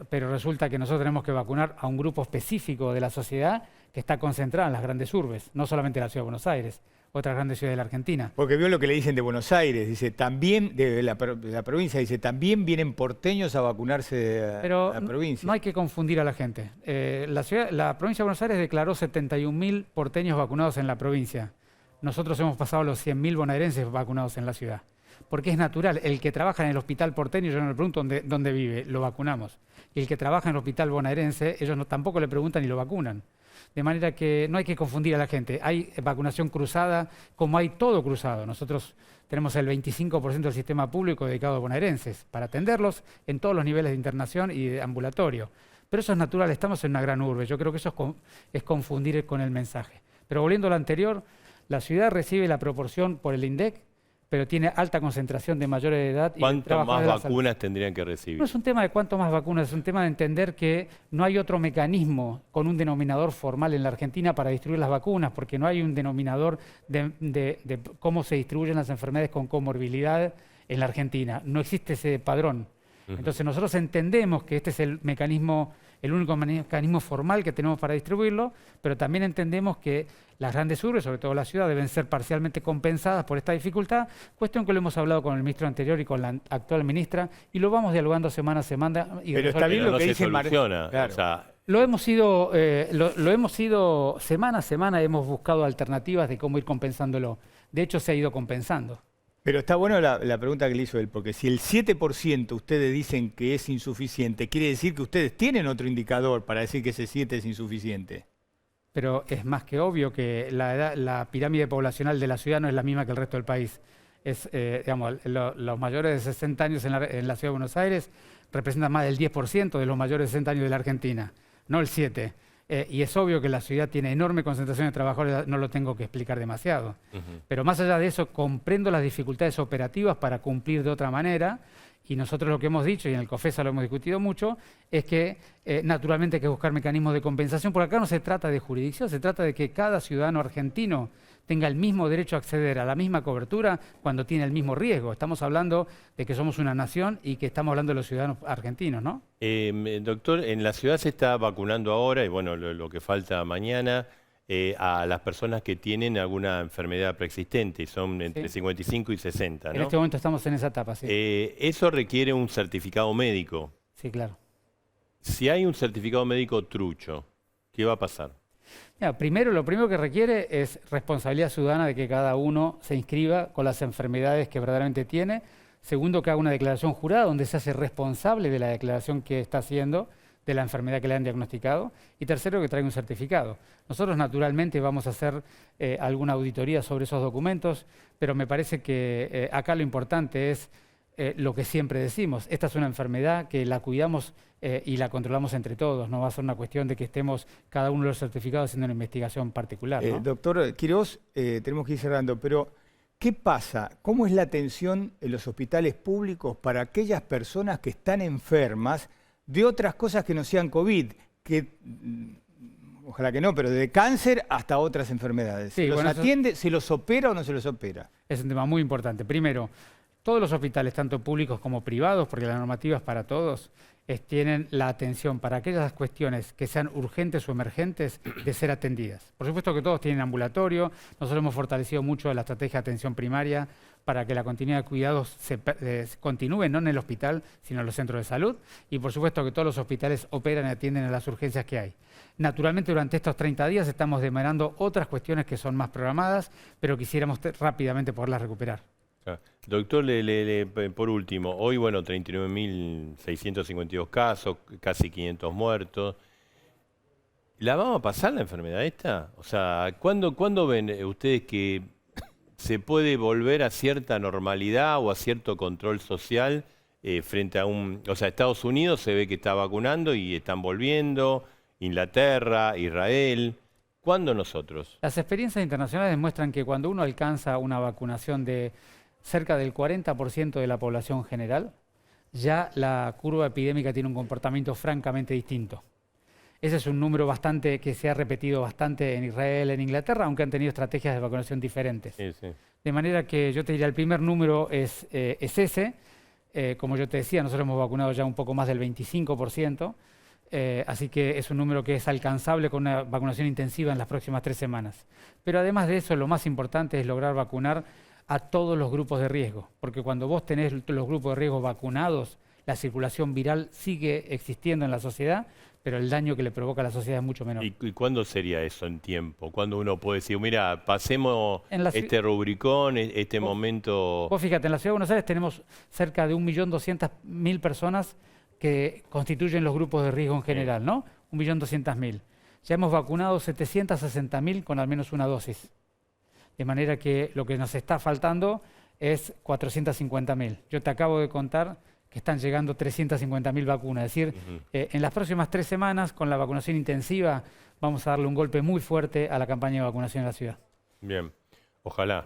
S3: pero resulta que nosotros tenemos que vacunar a un grupo específico de la sociedad que está concentrada en las grandes urbes, no solamente en la Ciudad de Buenos Aires, otras grandes ciudades de la Argentina.
S1: Porque vio lo que le dicen de Buenos Aires, dice, también, de la provincia, dice, también vienen porteños a vacunarse a la provincia.
S3: No hay que confundir a la gente. La provincia de Buenos Aires declaró 71.000 porteños vacunados en la provincia. Nosotros hemos pasado los 100.000 bonaerenses vacunados en la ciudad. Porque es natural, el que trabaja en el hospital porteño, yo no le pregunto dónde vive, lo vacunamos. Y el que trabaja en el hospital bonaerense, ellos tampoco le preguntan y lo vacunan. De manera que no hay que confundir a la gente. Hay vacunación cruzada, como hay todo cruzado. Nosotros tenemos el 25% del sistema público dedicado a bonaerenses para atenderlos en todos los niveles de internación y de ambulatorio. Pero eso es natural, estamos en una gran urbe. Yo creo que eso es confundir con el mensaje. Pero volviendo a lo anterior, la ciudad recibe la proporción por el INDEC, pero tiene alta concentración de mayores de edad.
S2: ¿Cuántas más vacunas tendrían que recibir?
S3: No es un tema de cuánto más vacunas, es un tema de entender que no hay otro mecanismo con un denominador formal en la Argentina para distribuir las vacunas, porque no hay un denominador de cómo se distribuyen las enfermedades con comorbilidad en la Argentina. No existe ese padrón. Entonces nosotros entendemos que este es el único mecanismo formal que tenemos para distribuirlo, pero también entendemos que las grandes urbes, sobre todo la ciudad, deben ser parcialmente compensadas por esta dificultad, cuestión que lo hemos hablado con el ministro anterior y con la actual ministra, y lo vamos dialogando semana a semana.
S1: Pero está bien lo que dice
S2: soluciona.
S1: Claro.
S2: O sea,
S3: lo hemos ido semana a semana, hemos buscado alternativas de cómo ir compensándolo. De hecho, se ha ido compensando.
S1: Pero está bueno la pregunta que le hizo él, porque si el 7% ustedes dicen que es insuficiente, quiere decir que ustedes tienen otro indicador para decir que ese 7 es insuficiente.
S3: Pero es más que obvio que la pirámide poblacional de la ciudad no es la misma que el resto del país. Digamos, los mayores de 60 años en la Ciudad de Buenos Aires representan más del 10% de los mayores de 60 años de la Argentina, no el 7%. Y es obvio que la ciudad tiene enorme concentración de trabajadores, no lo tengo que explicar demasiado. Pero más allá de eso, comprendo las dificultades operativas para cumplir de otra manera, y nosotros lo que hemos dicho, y en el COFESA lo hemos discutido mucho, es que naturalmente hay que buscar mecanismos de compensación, porque acá no se trata de jurisdicción, se trata de que cada ciudadano argentino tenga el mismo derecho a acceder a la misma cobertura cuando tiene el mismo riesgo. Estamos hablando de que somos una nación y que estamos hablando de los ciudadanos argentinos, ¿no?
S2: Doctor, en la ciudad se está vacunando ahora, y bueno, lo que falta mañana, a las personas que tienen alguna enfermedad preexistente, son entre 55 y 60, ¿no?
S3: En este momento estamos en esa etapa, sí.
S2: Eso requiere un certificado médico.
S3: Sí, claro.
S2: Si hay un certificado médico trucho, ¿qué va a pasar?
S3: Mira, lo primero que requiere es responsabilidad ciudadana de que cada uno se inscriba con las enfermedades que verdaderamente tiene, Segundo, que haga una declaración jurada donde se hace responsable de la declaración que está haciendo, de la enfermedad que le han diagnosticado. Y tercero, que traiga un certificado. Nosotros naturalmente vamos a hacer alguna auditoría sobre esos documentos, pero me parece que acá lo importante es lo que siempre decimos. Esta es una enfermedad que la cuidamos y la controlamos entre todos. No va a ser una cuestión de que estemos cada uno de los certificados haciendo una investigación particular, ¿no?
S1: Doctor Quirós, tenemos que ir cerrando, pero ¿qué pasa? ¿Cómo es la atención en los hospitales públicos para aquellas personas que están enfermas de otras cosas que no sean COVID? Que, ojalá que no, pero de cáncer hasta otras enfermedades.
S3: Sí,
S1: ¿Los
S3: bueno,
S1: atiende, se los opera o no se los opera?
S3: Es un tema muy importante. Primero, todos los hospitales, tanto públicos como privados, porque la normativa es para todos, tienen la atención para aquellas cuestiones que sean urgentes o emergentes de ser atendidas. Por supuesto que todos tienen ambulatorio. Nosotros hemos fortalecido mucho la estrategia de atención primaria para que la continuidad de cuidados se continúe, no en el hospital, sino en los centros de salud. Y por supuesto que todos los hospitales operan y atienden a las urgencias que hay. Naturalmente, durante estos 30 días estamos demandando otras cuestiones que son más programadas, pero quisiéramos rápidamente poderlas recuperar.
S2: Doctor, por último, hoy, bueno, 39.652 casos, casi 500 muertos. ¿La vamos a pasar la enfermedad esta? O sea, ¿cuándo ven ustedes que se puede volver a cierta normalidad o a cierto control social frente a un... O sea, Estados Unidos se ve que está vacunando y están volviendo, Inglaterra, Israel. ¿Cuándo nosotros?
S3: Las experiencias internacionales demuestran que cuando uno alcanza una vacunación de cerca del 40% de la población general, ya la curva epidémica tiene un comportamiento francamente distinto. Ese es un número bastante que se ha repetido bastante en Israel, en Inglaterra, aunque han tenido estrategias de vacunación diferentes.
S2: Sí, sí.
S3: De manera que yo te diría, el primer número es ese. Como yo te decía, nosotros hemos vacunado ya un poco más del 25%, así que es un número que es alcanzable con una vacunación intensiva en las próximas 3 semanas. Pero además de eso, lo más importante es lograr vacunar a todos los grupos de riesgo, porque cuando vos tenés los grupos de riesgo vacunados, la circulación viral sigue existiendo en la sociedad, pero el daño que le provoca a la sociedad es mucho menor.
S2: ¿Y cuándo sería eso en tiempo? ¿Cuándo uno puede decir, mira, pasemos este rubricón, este momento?
S3: Vos fíjate, en la Ciudad de Buenos Aires tenemos cerca de 1.200.000 personas que constituyen los grupos de riesgo en general, ¿no? 1.200.000. Ya hemos vacunado 760.000 con al menos una dosis. De manera que lo que nos está faltando es 450.000. Yo te acabo de contar que están llegando 350.000 vacunas. Es decir, en las próximas 3 semanas, con la vacunación intensiva, vamos a darle un golpe muy fuerte a la campaña de vacunación en la ciudad.
S2: Bien, ojalá.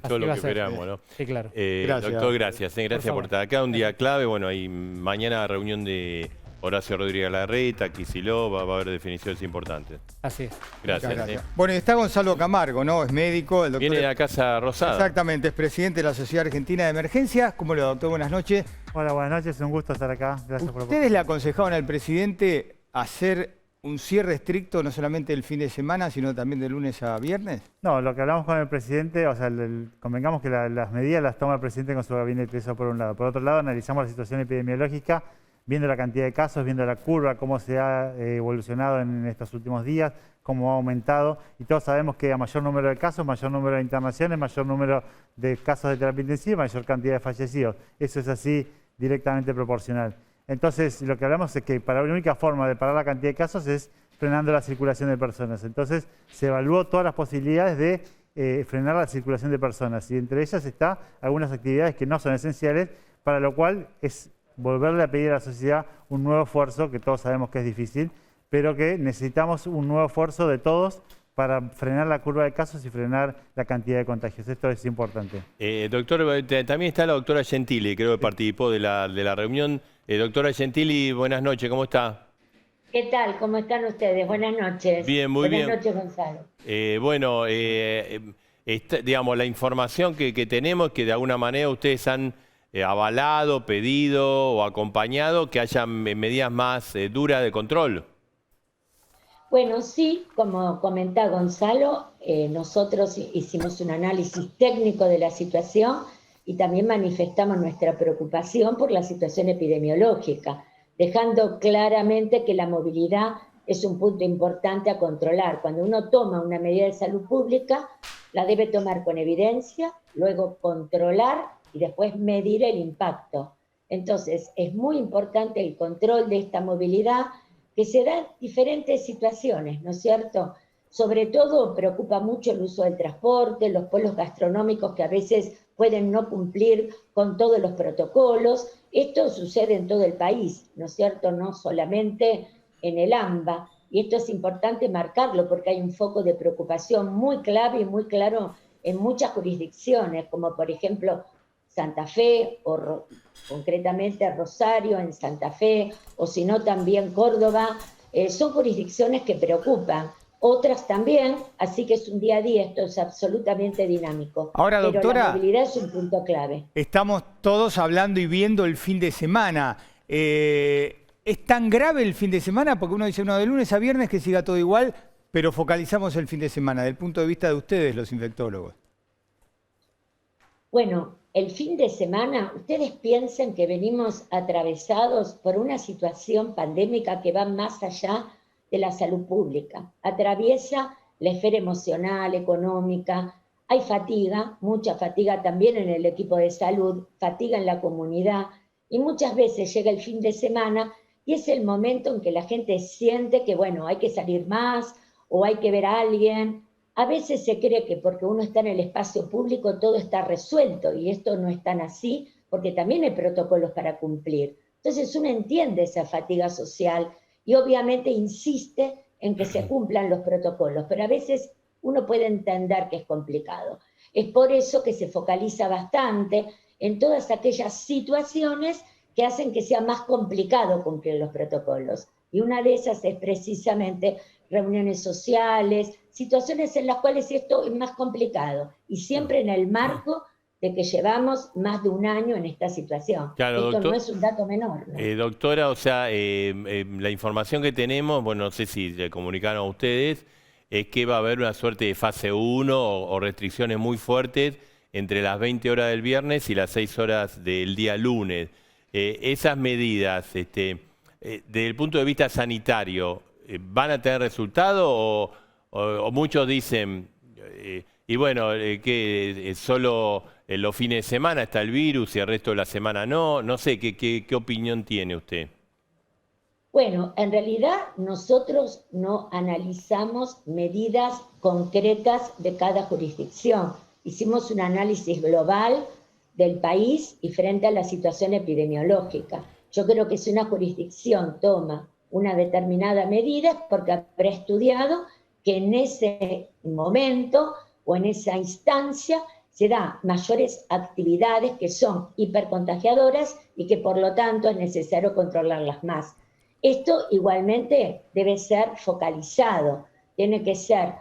S2: Todo lo que esperamos, ¿no?
S3: Sí, claro.
S1: Gracias.
S2: Doctor, gracias. Gracias por estar acá. Un día clave. Bueno, hay mañana reunión de Horacio Rodríguez Larreta, Kicillof, va a haber definiciones importantes.
S3: Así es.
S2: Gracias.
S1: Bueno, y está Gonzalo Camargo, ¿no? Es médico, el doctor...
S2: Viene de la Casa Rosada.
S1: Exactamente, es presidente de la Sociedad Argentina de Emergencias. ¿Cómo le va, doctor? Buenas noches.
S4: Hola, buenas noches, un gusto estar acá. Gracias por la
S1: ¿Ustedes le aconsejaban al presidente hacer un cierre estricto, no solamente el fin de semana, sino también de lunes a viernes?
S4: No, lo que hablamos con el presidente, o sea, convengamos que las medidas las toma el presidente con su gabinete, eso por un lado. Por otro lado, analizamos la situación epidemiológica, viendo la cantidad de casos, viendo la curva, cómo se ha evolucionado en estos últimos días, cómo ha aumentado. Y todos sabemos que a mayor número de casos, mayor número de internaciones, mayor número de casos de terapia intensiva, mayor cantidad de fallecidos. Eso es así directamente proporcional. Entonces, lo que hablamos es que la única forma de parar la cantidad de casos es frenando la circulación de personas. Entonces, se evaluó todas las posibilidades de frenar la circulación de personas. Y entre ellas está algunas actividades que no son esenciales, para lo cual es volverle a pedir a la sociedad un nuevo esfuerzo, que todos sabemos que es difícil, pero que necesitamos un nuevo esfuerzo de todos para frenar la curva de casos y frenar la cantidad de contagios. Esto es importante.
S2: Doctor, también está la doctora Gentili, creo que participó de la reunión. Doctora Gentili, buenas noches, ¿cómo está?
S5: ¿Qué tal? ¿Cómo están ustedes? Buenas noches.
S2: Bien, muy bien.
S5: Buenas noches, Gonzalo.
S2: Bueno, digamos, la información que tenemos es que de alguna manera ustedes han avalado, pedido o acompañado que haya medidas más duras de control.
S5: Bueno, sí, como comenta Gonzalo, nosotros hicimos un análisis técnico de la situación y también manifestamos nuestra preocupación por la situación epidemiológica, dejando claramente que la movilidad es un punto importante a controlar. Cuando uno toma una medida de salud pública, la debe tomar con evidencia, luego controlar y después medir el impacto. Entonces, es muy importante el control de esta movilidad que se da en diferentes situaciones, ¿no es cierto? Sobre todo preocupa mucho el uso del transporte, los polos gastronómicos que a veces pueden no cumplir con todos los protocolos. Esto sucede en todo el país, ¿no es cierto? No solamente en el AMBA. Y esto es importante marcarlo porque hay un foco de preocupación muy clave y muy claro en muchas jurisdicciones, como por ejemplo Santa Fe, o concretamente Rosario en Santa Fe, o si no también Córdoba. Son jurisdicciones que preocupan. Otras también, así que es un día a día, esto es absolutamente dinámico.
S1: Ahora, doctora,
S5: pero la movilidad es un punto clave.
S1: Estamos todos hablando y viendo el fin de semana. ¿Es tan grave el fin de semana? Porque uno dice, de lunes a viernes que siga todo igual, pero focalizamos el fin de semana, desde el punto de vista de ustedes, los infectólogos.
S5: Bueno, el fin de semana, ustedes piensan que venimos atravesados por una situación pandémica que va más allá de la salud pública. Atraviesa la esfera emocional, económica. Hay fatiga, mucha fatiga también en el equipo de salud, fatiga en la comunidad, y muchas veces llega el fin de semana y es el momento en que la gente siente que, bueno, hay que salir más o hay que ver a alguien. A veces se cree que porque uno está en el espacio público todo está resuelto, y esto no es tan así, porque también hay protocolos para cumplir. Entonces uno entiende esa fatiga social y obviamente insiste en que se cumplan los protocolos, pero a veces uno puede entender que es complicado. Es por eso que se focaliza bastante en todas aquellas situaciones que hacen que sea más complicado cumplir los protocolos. Y una de esas es precisamente reuniones sociales, situaciones en las cuales esto es más complicado, y siempre en el marco de que llevamos más de un año en esta situación.
S2: Claro,
S5: esto no es un dato menor, ¿no?
S2: Doctora, o sea, la información que tenemos, bueno, no sé si le comunicaron a ustedes, es que va a haber una suerte de fase 1 o restricciones muy fuertes entre las 20 horas del viernes y las 6 horas del día lunes. Esas medidas, desde el punto de vista sanitario, ¿van a tener resultado o muchos dicen, y bueno, que solo los fines de semana está el virus y el resto de la semana no? No sé, ¿qué opinión tiene usted?
S5: Bueno, en realidad nosotros no analizamos medidas concretas de cada jurisdicción. Hicimos un análisis global del país y frente a la situación epidemiológica. Yo creo que si una jurisdicción toma una determinada medida es porque habrá estudiado que en ese momento o en esa instancia se dan mayores actividades que son hipercontagiadoras y que por lo tanto es necesario controlarlas más. Esto igualmente debe ser focalizado, tiene que ser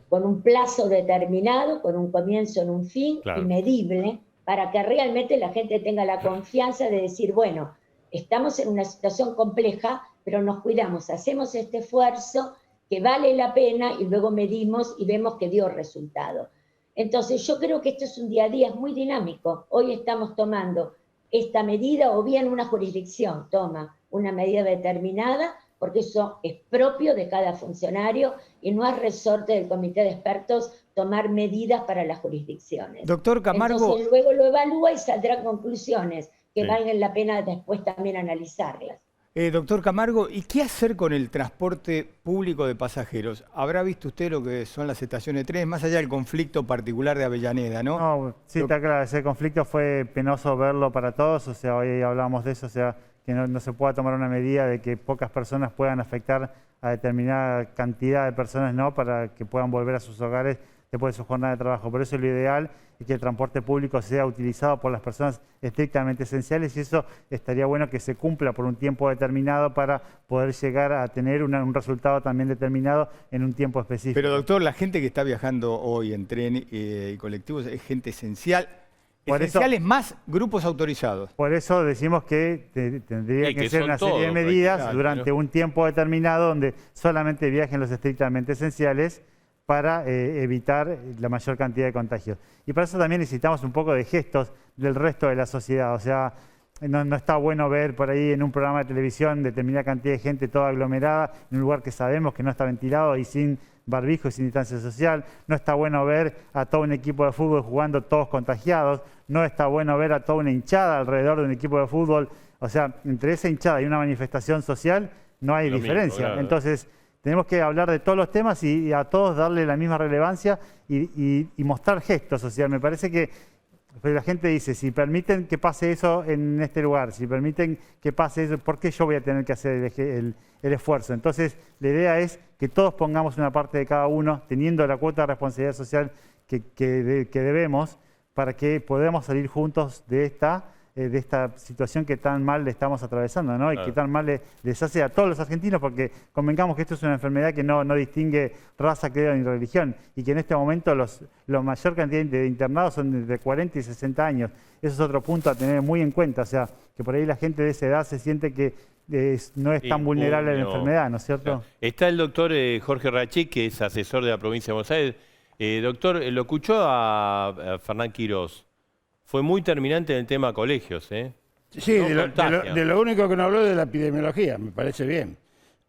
S5: con un plazo determinado, con un comienzo y un fin, claro, y medible, para que realmente la gente tenga la confianza de decir, bueno, estamos en una situación compleja, pero nos cuidamos, hacemos este esfuerzo que vale la pena y luego medimos y vemos que dio resultado. Entonces yo creo que esto es un día a día, es muy dinámico. Hoy estamos tomando esta medida, o bien una jurisdicción toma una medida determinada, porque eso es propio de cada funcionario y no es resorte del comité de expertos tomar medidas para las jurisdicciones.
S1: Doctor Camargo.
S5: Entonces luego lo evalúa y saldrá conclusiones que valgan la pena después también analizarlas.
S1: Doctor Camargo, ¿y qué hacer con el transporte público de pasajeros? ¿Habrá visto usted lo que son las estaciones de trenes, más allá del conflicto particular de Avellaneda, no?
S4: No, sí, está claro, ese conflicto fue penoso verlo para todos, o sea, hoy hablamos de eso, o sea, que no se pueda tomar una medida de que pocas personas puedan afectar a determinada cantidad de personas, ¿no?, para que puedan volver a sus hogares después de su jornada de trabajo. Por eso lo ideal es que el transporte público sea utilizado por las personas estrictamente esenciales, y eso estaría bueno que se cumpla por un tiempo determinado para poder llegar a tener un resultado también determinado en un tiempo específico.
S1: Pero doctor, la gente que está viajando hoy en tren y colectivos es gente esencial. Esenciales más grupos autorizados.
S4: Por eso decimos que tendría que ser una serie de medidas durante un tiempo determinado donde solamente viajen los estrictamente esenciales para evitar la mayor cantidad de contagios. Y para eso también necesitamos un poco de gestos del resto de la sociedad. O sea, no está bueno ver por ahí en un programa de televisión determinada cantidad de gente toda aglomerada en un lugar que sabemos que no está ventilado y sin barbijo y sin distancia social. No está bueno ver a todo un equipo de fútbol jugando todos contagiados. No está bueno ver a toda una hinchada alrededor de un equipo de fútbol. O sea, entre esa hinchada y una manifestación social no hay diferencia.
S2: Mismo, claro.
S4: Entonces, tenemos que hablar de todos los temas y a todos darle la misma relevancia y mostrar gestos. O sea, me parece que la gente dice, si permiten que pase eso en este lugar, si permiten que pase eso, ¿por qué yo voy a tener que hacer el esfuerzo? Entonces, la idea es que todos pongamos una parte de cada uno, teniendo la cuota de responsabilidad social que debemos, para que podamos salir juntos de esta situación que tan mal le estamos atravesando, ¿no? Y que tan mal les hace a todos los argentinos, porque convengamos que esto es una enfermedad que no distingue raza, credo ni religión, y que en este momento la mayor cantidad de internados son de 40 y 60 años. Eso es otro punto a tener muy en cuenta, o sea, que por ahí la gente de esa edad se siente que no es tan vulnerable a la enfermedad, ¿no es cierto?
S2: Claro. Está el doctor Jorge Rachik, que es asesor de la provincia de Buenos Aires. Doctor, lo escuchó a Fernán Quirós. Fue muy terminante en el tema colegios, ¿eh?
S6: Sí,
S2: No
S6: de lo único que no habló es de la epidemiología, me parece bien.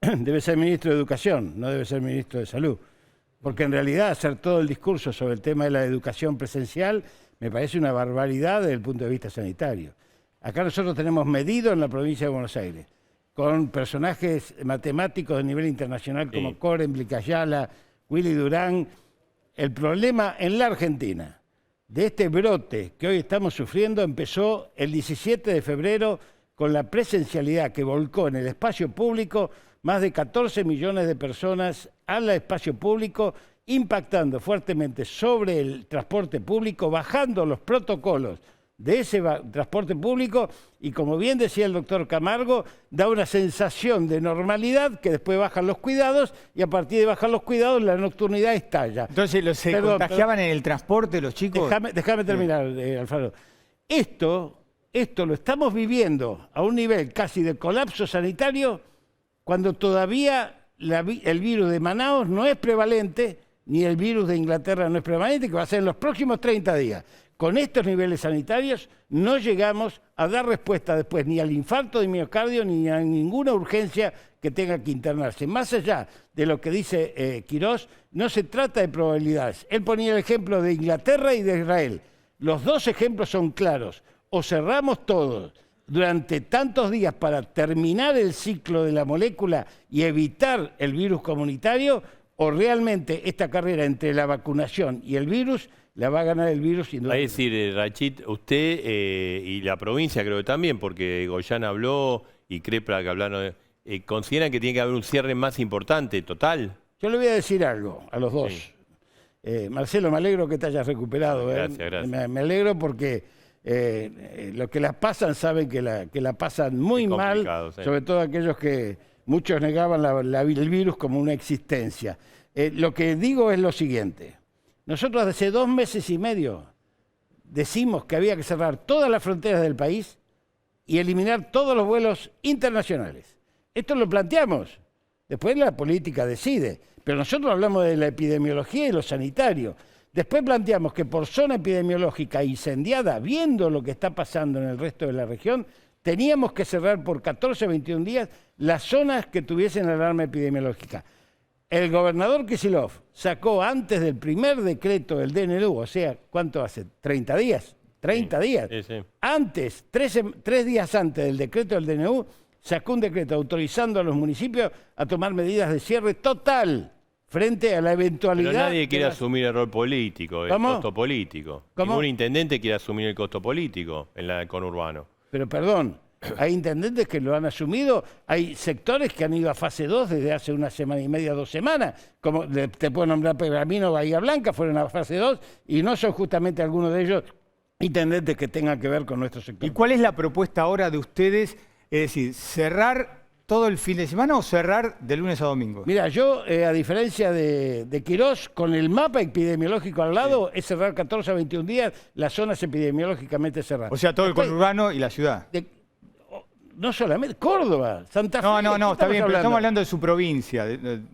S6: Debe ser ministro de Educación, no debe ser ministro de Salud. Porque en realidad hacer todo el discurso sobre el tema de la educación presencial me parece una barbaridad desde el punto de vista sanitario. Acá nosotros tenemos medido en la provincia de Buenos Aires, con personajes matemáticos de nivel internacional como Koremblick, Ayala, Willy Durán. El problema en la Argentina de este brote que hoy estamos sufriendo empezó el 17 de febrero con la presencialidad que volcó en el espacio público más de 14 millones de personas al espacio público, impactando fuertemente sobre el transporte público, bajando los protocolos de ese transporte público y, como bien decía el doctor Camargo, da una sensación de normalidad que después bajan los cuidados y a partir de bajar los cuidados la nocturnidad estalla.
S1: Entonces, ¿se contagiaban en el transporte los chicos?
S6: Déjame terminar, Alfredo. Esto lo estamos viviendo a un nivel casi de colapso sanitario cuando todavía el virus de Manaos no es prevalente, ni el virus de Inglaterra no es prevalente, que va a ser en los próximos 30 días. Con estos niveles sanitarios no llegamos a dar respuesta después ni al infarto de miocardio ni a ninguna urgencia que tenga que internarse. Más allá de lo que dice Quirós, no se trata de probabilidades. Él ponía el ejemplo de Inglaterra y de Israel. Los dos ejemplos son claros. O cerramos todos durante tantos días para terminar el ciclo de la molécula y evitar el virus comunitario, o realmente esta carrera entre la vacunación y el virus la va a ganar el virus. Es
S2: decir, Rachid, usted y la provincia creo que también, porque Goyán habló y Crepla que hablaron, ¿consideran que tiene que haber un cierre más importante, total?
S6: Yo le voy a decir algo a los dos. Sí. Marcelo, me alegro que te hayas recuperado.
S2: Gracias.
S6: Me alegro porque los que la pasan saben que la pasan muy mal, sí. Sobre todo aquellos que muchos negaban el virus como una existencia. Lo que digo es lo siguiente. Nosotros hace 2 meses y medio decimos que había que cerrar todas las fronteras del país y eliminar todos los vuelos internacionales. Esto lo planteamos. Después la política decide. Pero nosotros hablamos de la epidemiología y lo sanitario. Después planteamos que por zona epidemiológica incendiada, viendo lo que está pasando en el resto de la región, teníamos que cerrar por 14 o 21 días las zonas que tuviesen alarma epidemiológica. El gobernador Kicillof sacó antes del primer decreto del DNU, o sea, ¿cuánto hace? 30 días. 30 días.
S2: Sí.
S6: Antes, 3 días antes del decreto del DNU, sacó un decreto autorizando a los municipios a tomar medidas de cierre total frente a la eventualidad...
S2: Pero nadie quiere asumir el rol político, el costo político. Ningún intendente quiere asumir el costo político en el conurbano.
S6: Pero perdón, hay intendentes que lo han asumido, hay sectores que han ido a fase 2 desde hace 1 semana y media, 2 semanas, como te puedo nombrar Pergamino, Bahía Blanca, fueron a fase 2 y no son justamente algunos de ellos intendentes que tengan que ver con nuestro sector.
S1: ¿Y cuál es la propuesta ahora de ustedes? Es decir, ¿cerrar todo el fin de semana o cerrar de lunes a domingo?
S6: Mira, yo, a diferencia de Quirós, con el mapa epidemiológico al lado, es cerrar 14 a 21 días las zonas epidemiológicamente cerradas.
S1: O sea, todo el conurbano y la ciudad.
S6: no solamente, Córdoba, Santa Fe.
S1: No, está bien, pero estamos hablando de su provincia.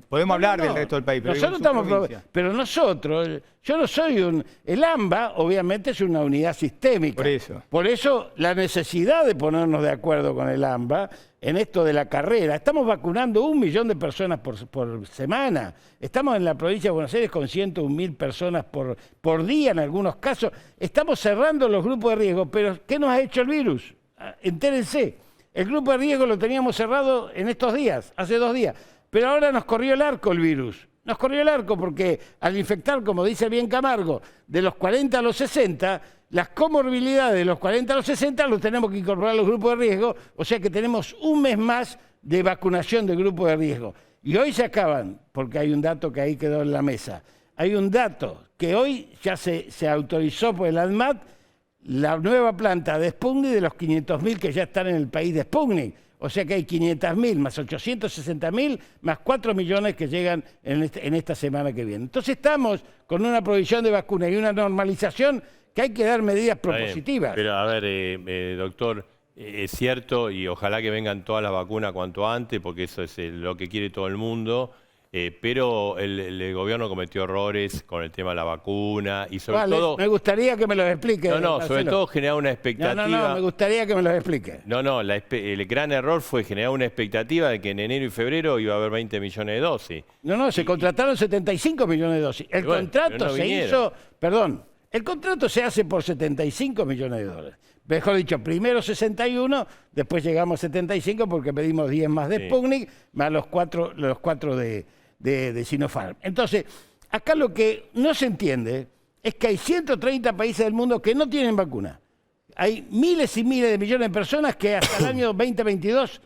S1: Podemos hablar del resto del país, pero
S6: nosotros
S1: digo,
S6: estamos, pero nosotros, yo no soy el AMBA obviamente es una unidad sistémica. Por eso la necesidad de ponernos de acuerdo con el AMBA en esto de la carrera. Estamos vacunando 1 millón de personas por semana. Estamos en la provincia de Buenos Aires con 101.000 personas por día en algunos casos. Estamos cerrando los grupos de riesgo, pero ¿qué nos ha hecho el virus? Entérense, el grupo de riesgo lo teníamos cerrado en estos días, hace 2 días, pero ahora nos corrió el arco el virus. Nos corrió el arco porque al infectar, como dice bien Camargo, de los 40 a los 60, las comorbilidades de los 40 a los 60 los tenemos que incorporar a los grupos de riesgo, o sea que tenemos 1 mes más de vacunación de grupos de riesgo. Y hoy se acaban, porque hay un dato que ahí quedó en la mesa, hay un dato que hoy ya se autorizó por el ANMAT, la nueva planta de Sputnik de los 500.000 que ya están en el país de Sputnik. O sea que hay 500.000 más 860.000 más 4 millones que llegan en esta semana que viene. Entonces estamos con una provisión de vacunas y una normalización que hay que dar medidas propositivas.
S2: Pero a ver, doctor, es cierto y ojalá que vengan todas las vacunas cuanto antes porque eso es lo que quiere todo el mundo. Pero el gobierno cometió errores con el tema de la vacuna y sobre todo...
S6: Me gustaría que me los explique.
S2: No, sobre todo generar una expectativa...
S6: No, me gustaría que me los explique.
S2: No, el gran error fue generar una expectativa de que en enero y febrero iba a haber 20 millones de dosis.
S6: Se contrataron 75 millones de dosis. El contrato se hizo... Perdón, el contrato se hace por 75 millones de dólares. Mejor dicho, primero 61, después llegamos a 75 porque pedimos 10 más de Sputnik, más los cuatro de Sinopharm. Entonces, acá lo que no se entiende es que hay 130 países del mundo que no tienen vacuna. Hay miles y miles de millones de personas que hasta el año 2022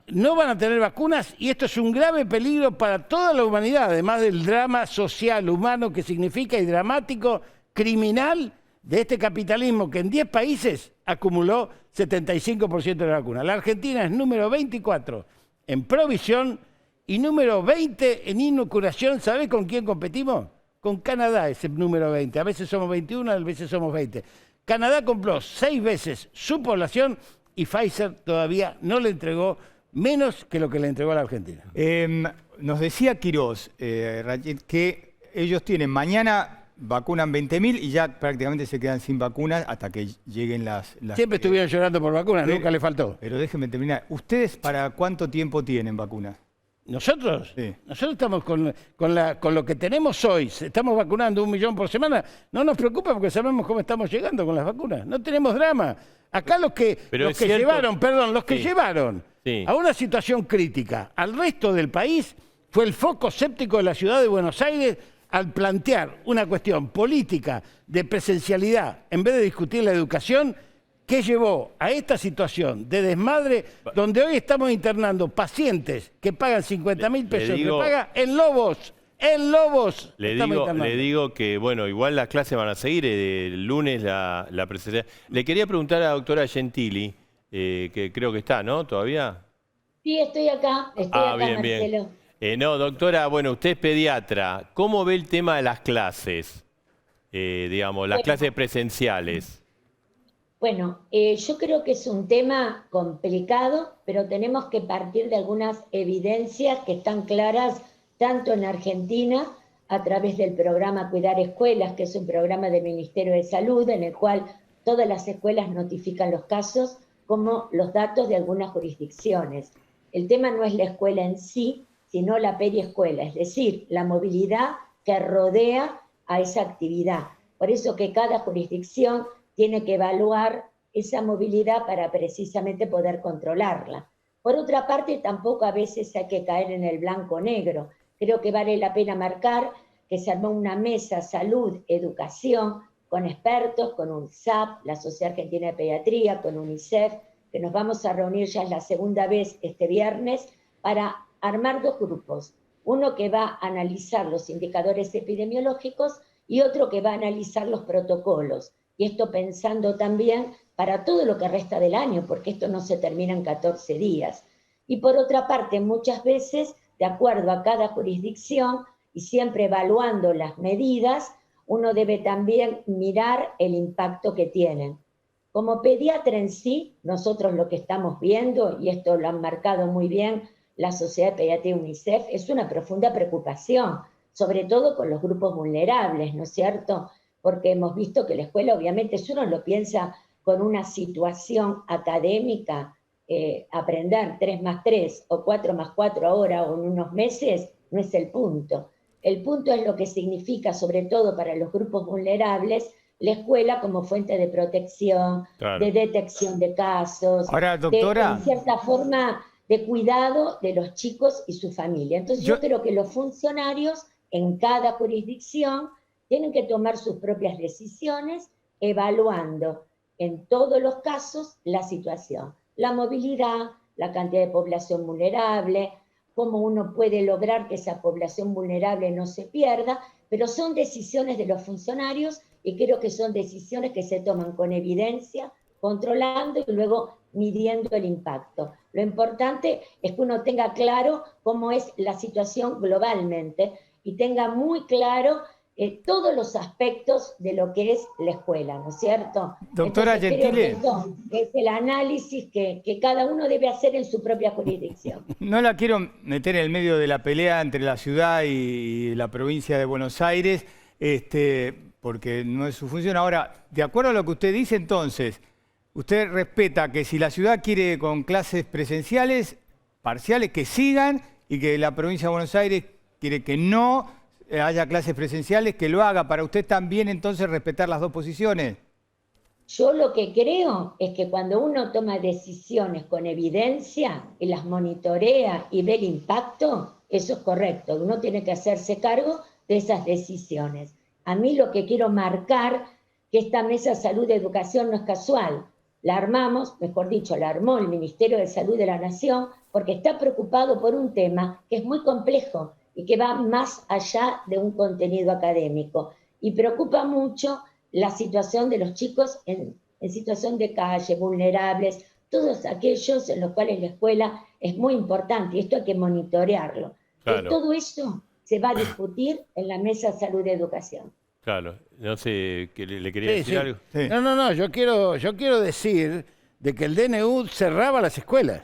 S6: no van a tener vacunas y esto es un grave peligro para toda la humanidad, además del drama social, humano que significa y dramático, criminal de este capitalismo que en 10 países acumuló 75% de la vacuna. La Argentina es número 24 en provisión y número 20 en inoculación. ¿Sabés con quién competimos? Con Canadá es el número 20. A veces somos 21, a veces somos 20. Canadá compró 6 veces su población y Pfizer todavía no le entregó menos que lo que le entregó a la Argentina.
S1: Nos decía Quirós, que ellos tienen mañana... vacunan 20.000 y ya prácticamente se quedan sin vacunas hasta que lleguen las...
S6: Siempre estuvieron llorando por vacunas, nunca le faltó.
S1: Pero déjenme terminar. ¿Ustedes para cuánto tiempo tienen vacunas?
S6: ¿Nosotros?
S1: Sí.
S6: Nosotros estamos con lo que tenemos hoy, estamos vacunando 1 millón por semana. No nos preocupa porque sabemos cómo estamos llegando con las vacunas. No tenemos drama. Acá los que llevaron a una situación crítica al resto del país fue el foco séptico de la ciudad de Buenos Aires al plantear una cuestión política de presencialidad en vez de discutir la educación, que llevó a esta situación de desmadre donde hoy estamos internando pacientes que pagan 50.000 pesos, que pagan en Lobos. Le
S2: digo que, bueno, igual las clases van a seguir, el lunes la presencialidad. Le quería preguntar a la doctora Gentili, que creo que está, ¿no? ¿Todavía?
S5: Sí, estoy acá,
S2: bien,
S5: Marcelo.
S2: Bien. No, doctora, bueno, usted es pediatra. ¿Cómo ve el tema de las clases? Las clases presenciales.
S5: Bueno, yo creo que es un tema complicado, pero tenemos que partir de algunas evidencias que están claras tanto en Argentina, a través del programa Cuidar Escuelas, que es un programa del Ministerio de Salud, en el cual todas las escuelas notifican los casos, como los datos de algunas jurisdicciones. El tema no es la escuela en sí, sino la periescuela, es decir, la movilidad que rodea a esa actividad. Por eso que cada jurisdicción tiene que evaluar esa movilidad para precisamente poder controlarla. Por otra parte, tampoco a veces hay que caer en el blanco-negro. Creo que vale la pena marcar que se armó una mesa salud, educación, con expertos, con UNSAP, la Sociedad Argentina de Pediatría, con UNICEF, que nos vamos a reunir ya es la segunda vez este viernes para armar 2 grupos, uno que va a analizar los indicadores epidemiológicos y otro que va a analizar los protocolos. Y esto pensando también para todo lo que resta del año, porque esto no se termina en 14 días. Y por otra parte, muchas veces, de acuerdo a cada jurisdicción y siempre evaluando las medidas, uno debe también mirar el impacto que tienen. Como pediatra en sí, nosotros lo que estamos viendo, y esto lo han marcado muy bien la Sociedad de Pediatría y UNICEF, es una profunda preocupación, sobre todo con los grupos vulnerables, ¿no es cierto? Porque hemos visto que la escuela, obviamente, si uno lo piensa con una situación académica, aprender 3 más 3 o 4 más 4 ahora o en unos meses, no es el punto. El punto es lo que significa, sobre todo para los grupos vulnerables, la escuela como fuente de protección,
S2: Claro.
S5: de detección de casos,
S1: Ahora, doctora,
S5: en cierta forma de cuidado de los chicos y su familia. Entonces yo creo que los funcionarios en cada jurisdicción tienen que tomar sus propias decisiones evaluando en todos los casos la situación, la movilidad, la cantidad de población vulnerable, cómo uno puede lograr que esa población vulnerable no se pierda, pero son decisiones de los funcionarios y creo que son decisiones que se toman con evidencia, controlando y luego midiendo el impacto. Lo importante es que uno tenga claro cómo es la situación globalmente y tenga muy claro todos los aspectos de lo que es la escuela, ¿no es cierto?
S1: Doctora
S5: Entonces,
S1: Gentile.
S5: creo que es el análisis que cada uno debe hacer en su propia jurisdicción.
S1: no la quiero meter en el medio de la pelea entre la ciudad y la provincia de Buenos Aires, porque no es su función. Ahora, de acuerdo a lo que usted dice, entonces, usted respeta que si la ciudad quiere con clases presenciales, parciales, que sigan, y que la provincia de Buenos Aires quiere que no haya clases presenciales, que lo haga. Para usted también, entonces, respetar las dos posiciones.
S5: Yo lo que creo es que cuando uno toma decisiones con evidencia y las monitorea y ve el impacto, eso es correcto. Uno tiene que hacerse cargo de esas decisiones. A mí lo que quiero marcar, que esta Mesa Salud de Educación no es casual. La armamos, mejor dicho, la armó el Ministerio de Salud de la Nación, porque está preocupado por un tema que es muy complejo y que va más allá de un contenido académico. Y preocupa mucho la situación de los chicos en situación de calle, vulnerables, todos aquellos en los cuales la escuela es muy importante, y esto hay que monitorearlo.
S2: Claro.
S5: Todo eso se va a discutir en la Mesa Salud de Educación.
S2: Claro, no sé, ¿que le quería
S6: Sí,
S2: decir
S6: sí.
S2: algo?
S1: Sí.
S6: No, yo quiero decir de que el DNU cerraba las escuelas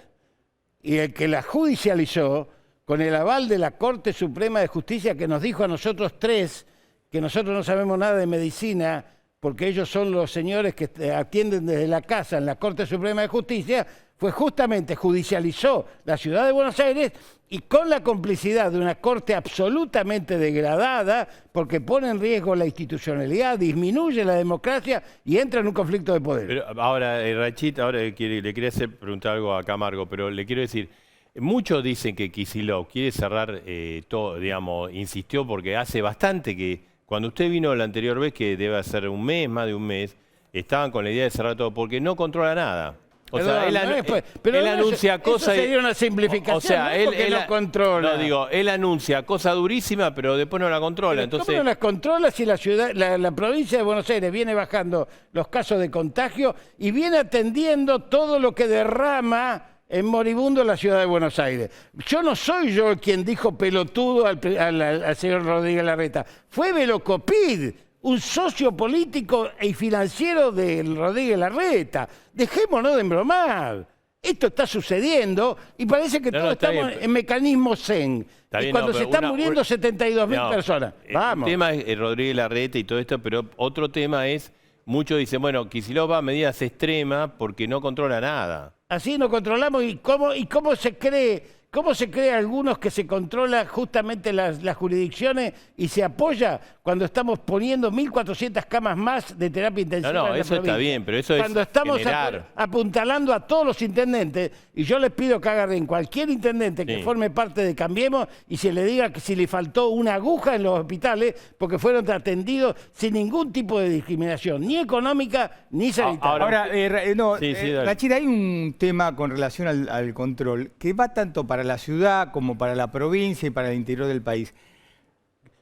S6: y el que la judicializó con el aval de la Corte Suprema de Justicia, que nos dijo a nosotros tres que nosotros no sabemos nada de medicina porque ellos son los señores que atienden desde la casa en la Corte Suprema de Justicia, fue justamente judicializó la ciudad de Buenos Aires y con la complicidad de una corte absolutamente degradada, porque pone en riesgo la institucionalidad, disminuye la democracia y entra en un conflicto de poder.
S2: Pero ahora, Rachid, ahora le quería preguntar algo a Camargo, pero le quiero decir, muchos dicen que Kicillof quiere cerrar todo, digamos, insistió porque hace bastante que, cuando usted vino la anterior vez, que debe ser un mes, más de un mes, estaban con la idea de cerrar todo, porque no controla nada. O sea, él anuncia cosas.
S6: Eso sería una simplificación.
S2: O sea,
S6: ¿no? Él no controla.
S2: No, digo, él anuncia cosas durísimas, pero después no la controla. Entonces,
S6: ¿cómo no las controla si la ciudad, la provincia de Buenos Aires viene bajando los casos de contagio y viene atendiendo todo lo que derrama en moribundo la ciudad de Buenos Aires? Yo no soy yo quien dijo pelotudo al señor Rodríguez Larreta. Fue Velocopid, un socio político y financiero del Rodríguez Larreta. Dejémonos de embromar. Esto está sucediendo y parece que todos estamos en mecanismo zen.
S2: Está
S6: Y
S2: bien,
S6: cuando
S2: no,
S6: se
S2: pero
S6: están muriendo 72.000 personas. Vamos.
S2: El tema es Rodríguez Larreta y todo esto, pero otro tema es, muchos dicen, bueno, Kicillof va a medidas extremas porque no controla nada.
S6: Así no controlamos. ¿Y cómo se cree? ¿Cómo se cree algunos que se controla justamente las jurisdicciones y se apoya cuando estamos poniendo 1.400 camas más de terapia intensiva?
S2: No,
S6: en la
S2: eso está
S6: provincia?
S2: bien, pero eso es
S6: cuando estamos
S2: generar.
S6: apuntalando a todos los intendentes, y yo les pido que agarren cualquier intendente que forme parte de Cambiemos y se le diga que si le faltó una aguja en los hospitales porque fueron atendidos sin ningún tipo de discriminación, ni económica ni sanitaria.
S1: Ahora,
S2: dale.
S1: Rachid, hay un tema con relación al control que va tanto para la ciudad como para la provincia y para el interior del país.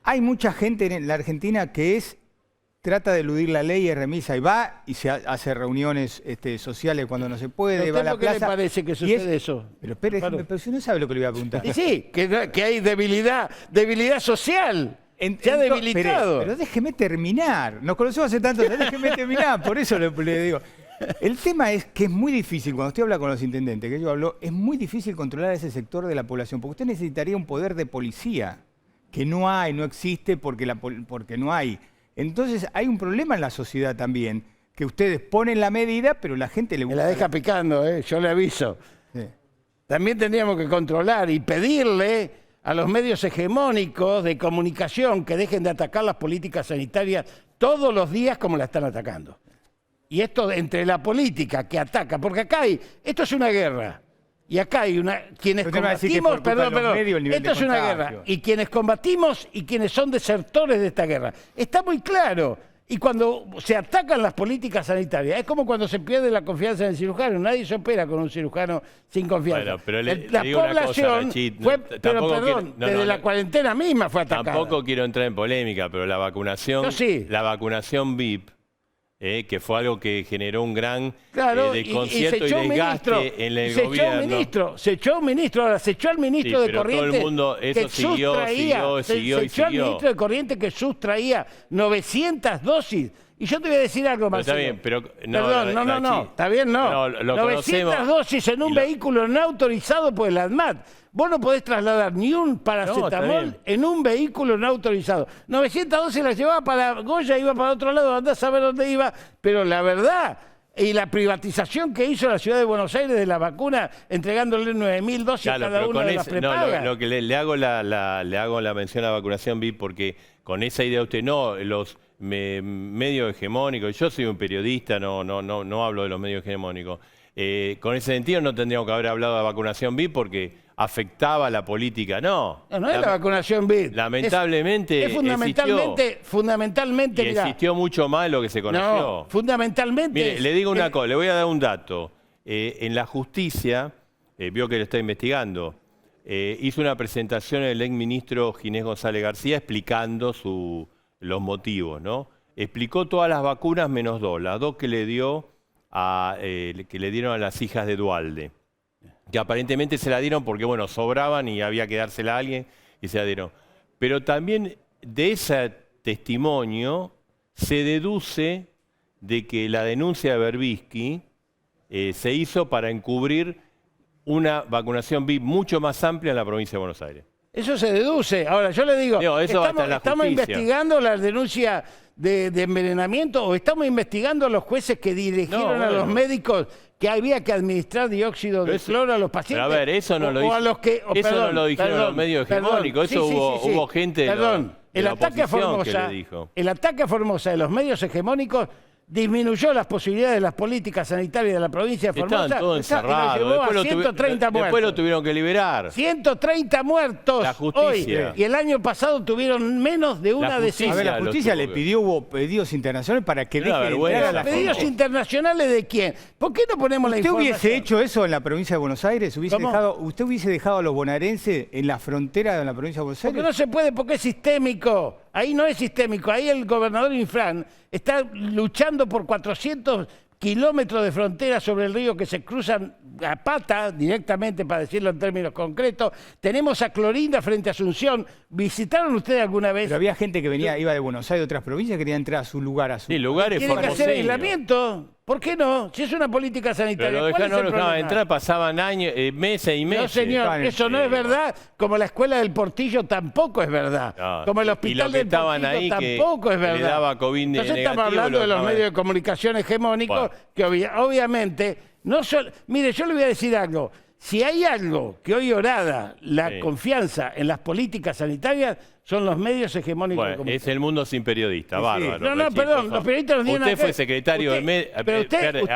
S1: Hay mucha gente en la Argentina que trata de eludir la ley y es remisa y va y se hace reuniones sociales cuando no se puede, va a la
S6: ¿Por qué
S1: plaza.
S6: le parece que sucede eso?
S1: Pero espere, pero si no sabe lo que le voy a preguntar.
S6: Y sí, que hay debilidad social. Se ha debilitado.
S1: Pero déjeme terminar. Nos conocemos hace tanto, déjeme terminar, por eso le digo. El tema es que es muy difícil, cuando usted habla con los intendentes, que yo hablo, es muy difícil controlar a ese sector de la población, porque usted necesitaría un poder de policía, que no hay, no existe porque no hay. Entonces hay un problema en la sociedad también, que ustedes ponen la medida, pero la gente le
S6: Me
S1: gusta.
S6: la deja picando, yo le aviso.
S1: Sí.
S6: También tendríamos que controlar y pedirle a los medios hegemónicos de comunicación que dejen de atacar las políticas sanitarias todos los días como la están atacando. Y esto entre la política que ataca, porque acá esto es una guerra. Y acá hay quienes
S1: Usted me va a decir que por
S6: combatimos,
S1: culpa de los medios el nivel
S6: esto
S1: de
S6: es una
S1: contagio.
S6: guerra. Y quienes combatimos y quienes son desertores de esta guerra. Está muy claro. Y cuando se atacan las políticas sanitarias, es como cuando se pierde la confianza en el cirujano. Nadie se opera con un cirujano sin confianza.
S2: Bueno, pero la
S6: digo una cosa, Rachid,
S2: fue,
S6: desde la cuarentena misma fue atacada.
S2: Tampoco quiero entrar en polémica, pero la vacunación,
S6: Yo sí.
S2: la vacunación VIP, que fue algo que generó un gran
S6: Claro,
S2: desconcierto y desgaste en el gobierno.
S6: Se echó un ministro, ahora se echó al ministro
S2: Sí,
S6: de
S2: pero todo
S6: Corrientes.
S2: el mundo, eso
S6: que
S2: siguió
S6: se echó al ministro de Corrientes que sustraía 900 dosis. Y yo te voy a decir algo,
S2: Pero está
S6: Marcelo.
S2: bien, pero
S6: Perdón, no. Está bien, no.
S2: No, lo
S6: 900
S2: conocemos.
S6: dosis en un vehículo no autorizado por el ADMAT. Vos no podés trasladar ni un
S2: está
S6: paracetamol
S2: bien.
S6: en un vehículo no autorizado. 900 dosis las llevaba para Goya, iba para otro lado, andás a saber dónde iba. Pero la verdad, y la privatización que hizo la ciudad de Buenos Aires de la vacuna, entregándole 9.000 dosis a cada una de las prepagas.
S2: Lo que le hago la mención a la vacunación VIP, porque con esa idea usted, los medios hegemónicos, yo soy un periodista, no hablo de los medios hegemónicos. Con ese sentido no tendríamos que haber hablado de vacunación VIP porque afectaba la política. No
S6: es la vacunación VIP.
S2: Lamentablemente
S6: es fundamentalmente,
S2: y existió mucho más de lo que se conoció.
S6: No, fundamentalmente.
S2: Mire, le digo una cosa, le voy a dar un dato. En la justicia, vio que lo está investigando, hizo una presentación el exministro Ginés González García explicando los motivos, ¿no? Explicó todas las vacunas menos dos, las dos que le dieron a las hijas de Duhalde, que aparentemente se la dieron porque, bueno, sobraban y había que dársela a alguien y se la dieron. Pero también de ese testimonio se deduce de que la denuncia de Berbisky se hizo para encubrir una vacunación VIP mucho más amplia en la provincia de Buenos Aires.
S6: Eso se deduce. Ahora, yo le digo,
S2: eso va a estar en la
S6: ¿estamos
S2: justicia.
S6: investigando las denuncias de envenenamiento o estamos investigando a los jueces que dirigieron a los médicos que había que administrar dióxido de cloro a los pacientes?
S2: Pero a ver, eso no lo dijeron los medios hegemónicos, hubo gente de la oposición que le dijo.
S6: El ataque a Formosa de los medios hegemónicos disminuyó las posibilidades de las políticas sanitarias de la provincia de Formosa.
S2: Estaban todos encerrados. Después lo tuvieron que liberar.
S6: 130 muertos
S2: La justicia.
S6: hoy. Y el año pasado tuvieron menos de una decena.
S1: A ver, la justicia le pidió, hubo pedidos internacionales para que deje de entrar a la gente.
S6: ¿Pedidos internacionales de quién? ¿Por qué no ponemos la información?
S1: ¿Usted hubiese hecho eso en la provincia de Buenos Aires? ¿Usted hubiese dejado a los bonaerenses en la frontera de la provincia de Buenos Aires?
S6: Porque no se puede, porque es sistémico. Ahí no es sistémico. Ahí el gobernador Infran está luchando por 400 kilómetros de frontera sobre el río que se cruzan a pata directamente, para decirlo en términos concretos. Tenemos a Clorinda frente a Asunción. ¿Visitaron ustedes alguna vez?
S1: Pero había gente que iba de Buenos Aires, de otras provincias, que quería entrar a su lugar.
S2: Sí, lugares
S6: Tiene que hacer aislamiento. ¿Por qué no? Si es una política sanitaria.
S2: Pero no lo dejaban entrar, pasaban años, meses y meses.
S6: No, señor, eso no es verdad. Como la escuela del Portillo tampoco es verdad.
S2: No.
S6: Como el hospital del Portillo tampoco es verdad.
S2: Le daba COVID
S6: Entonces
S2: negativo,
S6: estamos hablando de los medios de comunicación hegemónicos que obviamente no son... Mire, yo le voy a decir algo. Si hay algo que hoy orada la confianza en las políticas sanitarias, son los medios hegemónicos.
S2: Bueno, es el mundo sin periodista, bárbaro.
S6: No, perdón, los periodistas no tienen nada que ver.
S2: Usted fue secretario de medios. A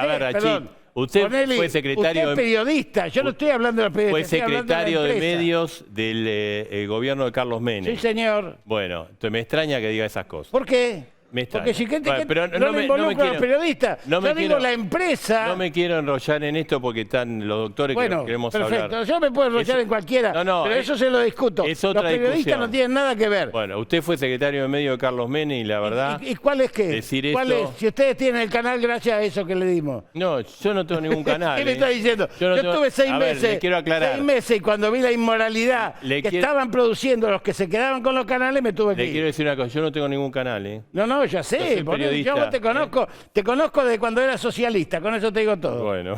S2: ver, Rachid, usted fue secretario
S6: de... Usted es periodista, yo no estoy hablando de los periodistas.
S2: Fue secretario de medios del gobierno de Carlos Menem.
S6: Sí, señor.
S2: Bueno, entonces me extraña que diga esas cosas.
S6: ¿Por qué?
S2: Me extraña.
S6: Porque si gente
S2: pero
S6: no me involucra a los periodistas,
S2: yo
S6: digo la empresa.
S2: No me quiero enrollar en esto porque están los doctores que queremos
S6: perfecto.
S2: hablar.
S6: Yo me puedo enrollar en cualquiera, pero eso se lo discuto.
S2: Es otra
S6: los periodistas
S2: discusión.
S6: no tienen nada que ver.
S2: Bueno, usted fue secretario de medios de Carlos Menem y la verdad...
S6: ¿Y cuál es qué?
S2: Decir
S6: ¿Cuál
S2: esto,
S6: es? Si ustedes tienen el canal gracias a eso que le dimos.
S2: No, yo no tengo ningún canal.
S6: ¿Qué me está diciendo? Yo estuve 6 meses.
S2: Le quiero aclarar.
S6: 6 meses y cuando vi la inmoralidad estaban produciendo los que se quedaban con los canales me tuve que ir.
S2: Le quiero decir una cosa, yo no tengo ningún canal.
S6: No, No, ya
S2: Yo soy
S6: sé, por eso yo vos te conozco desde cuando era socialista, con eso te digo todo.
S2: Bueno,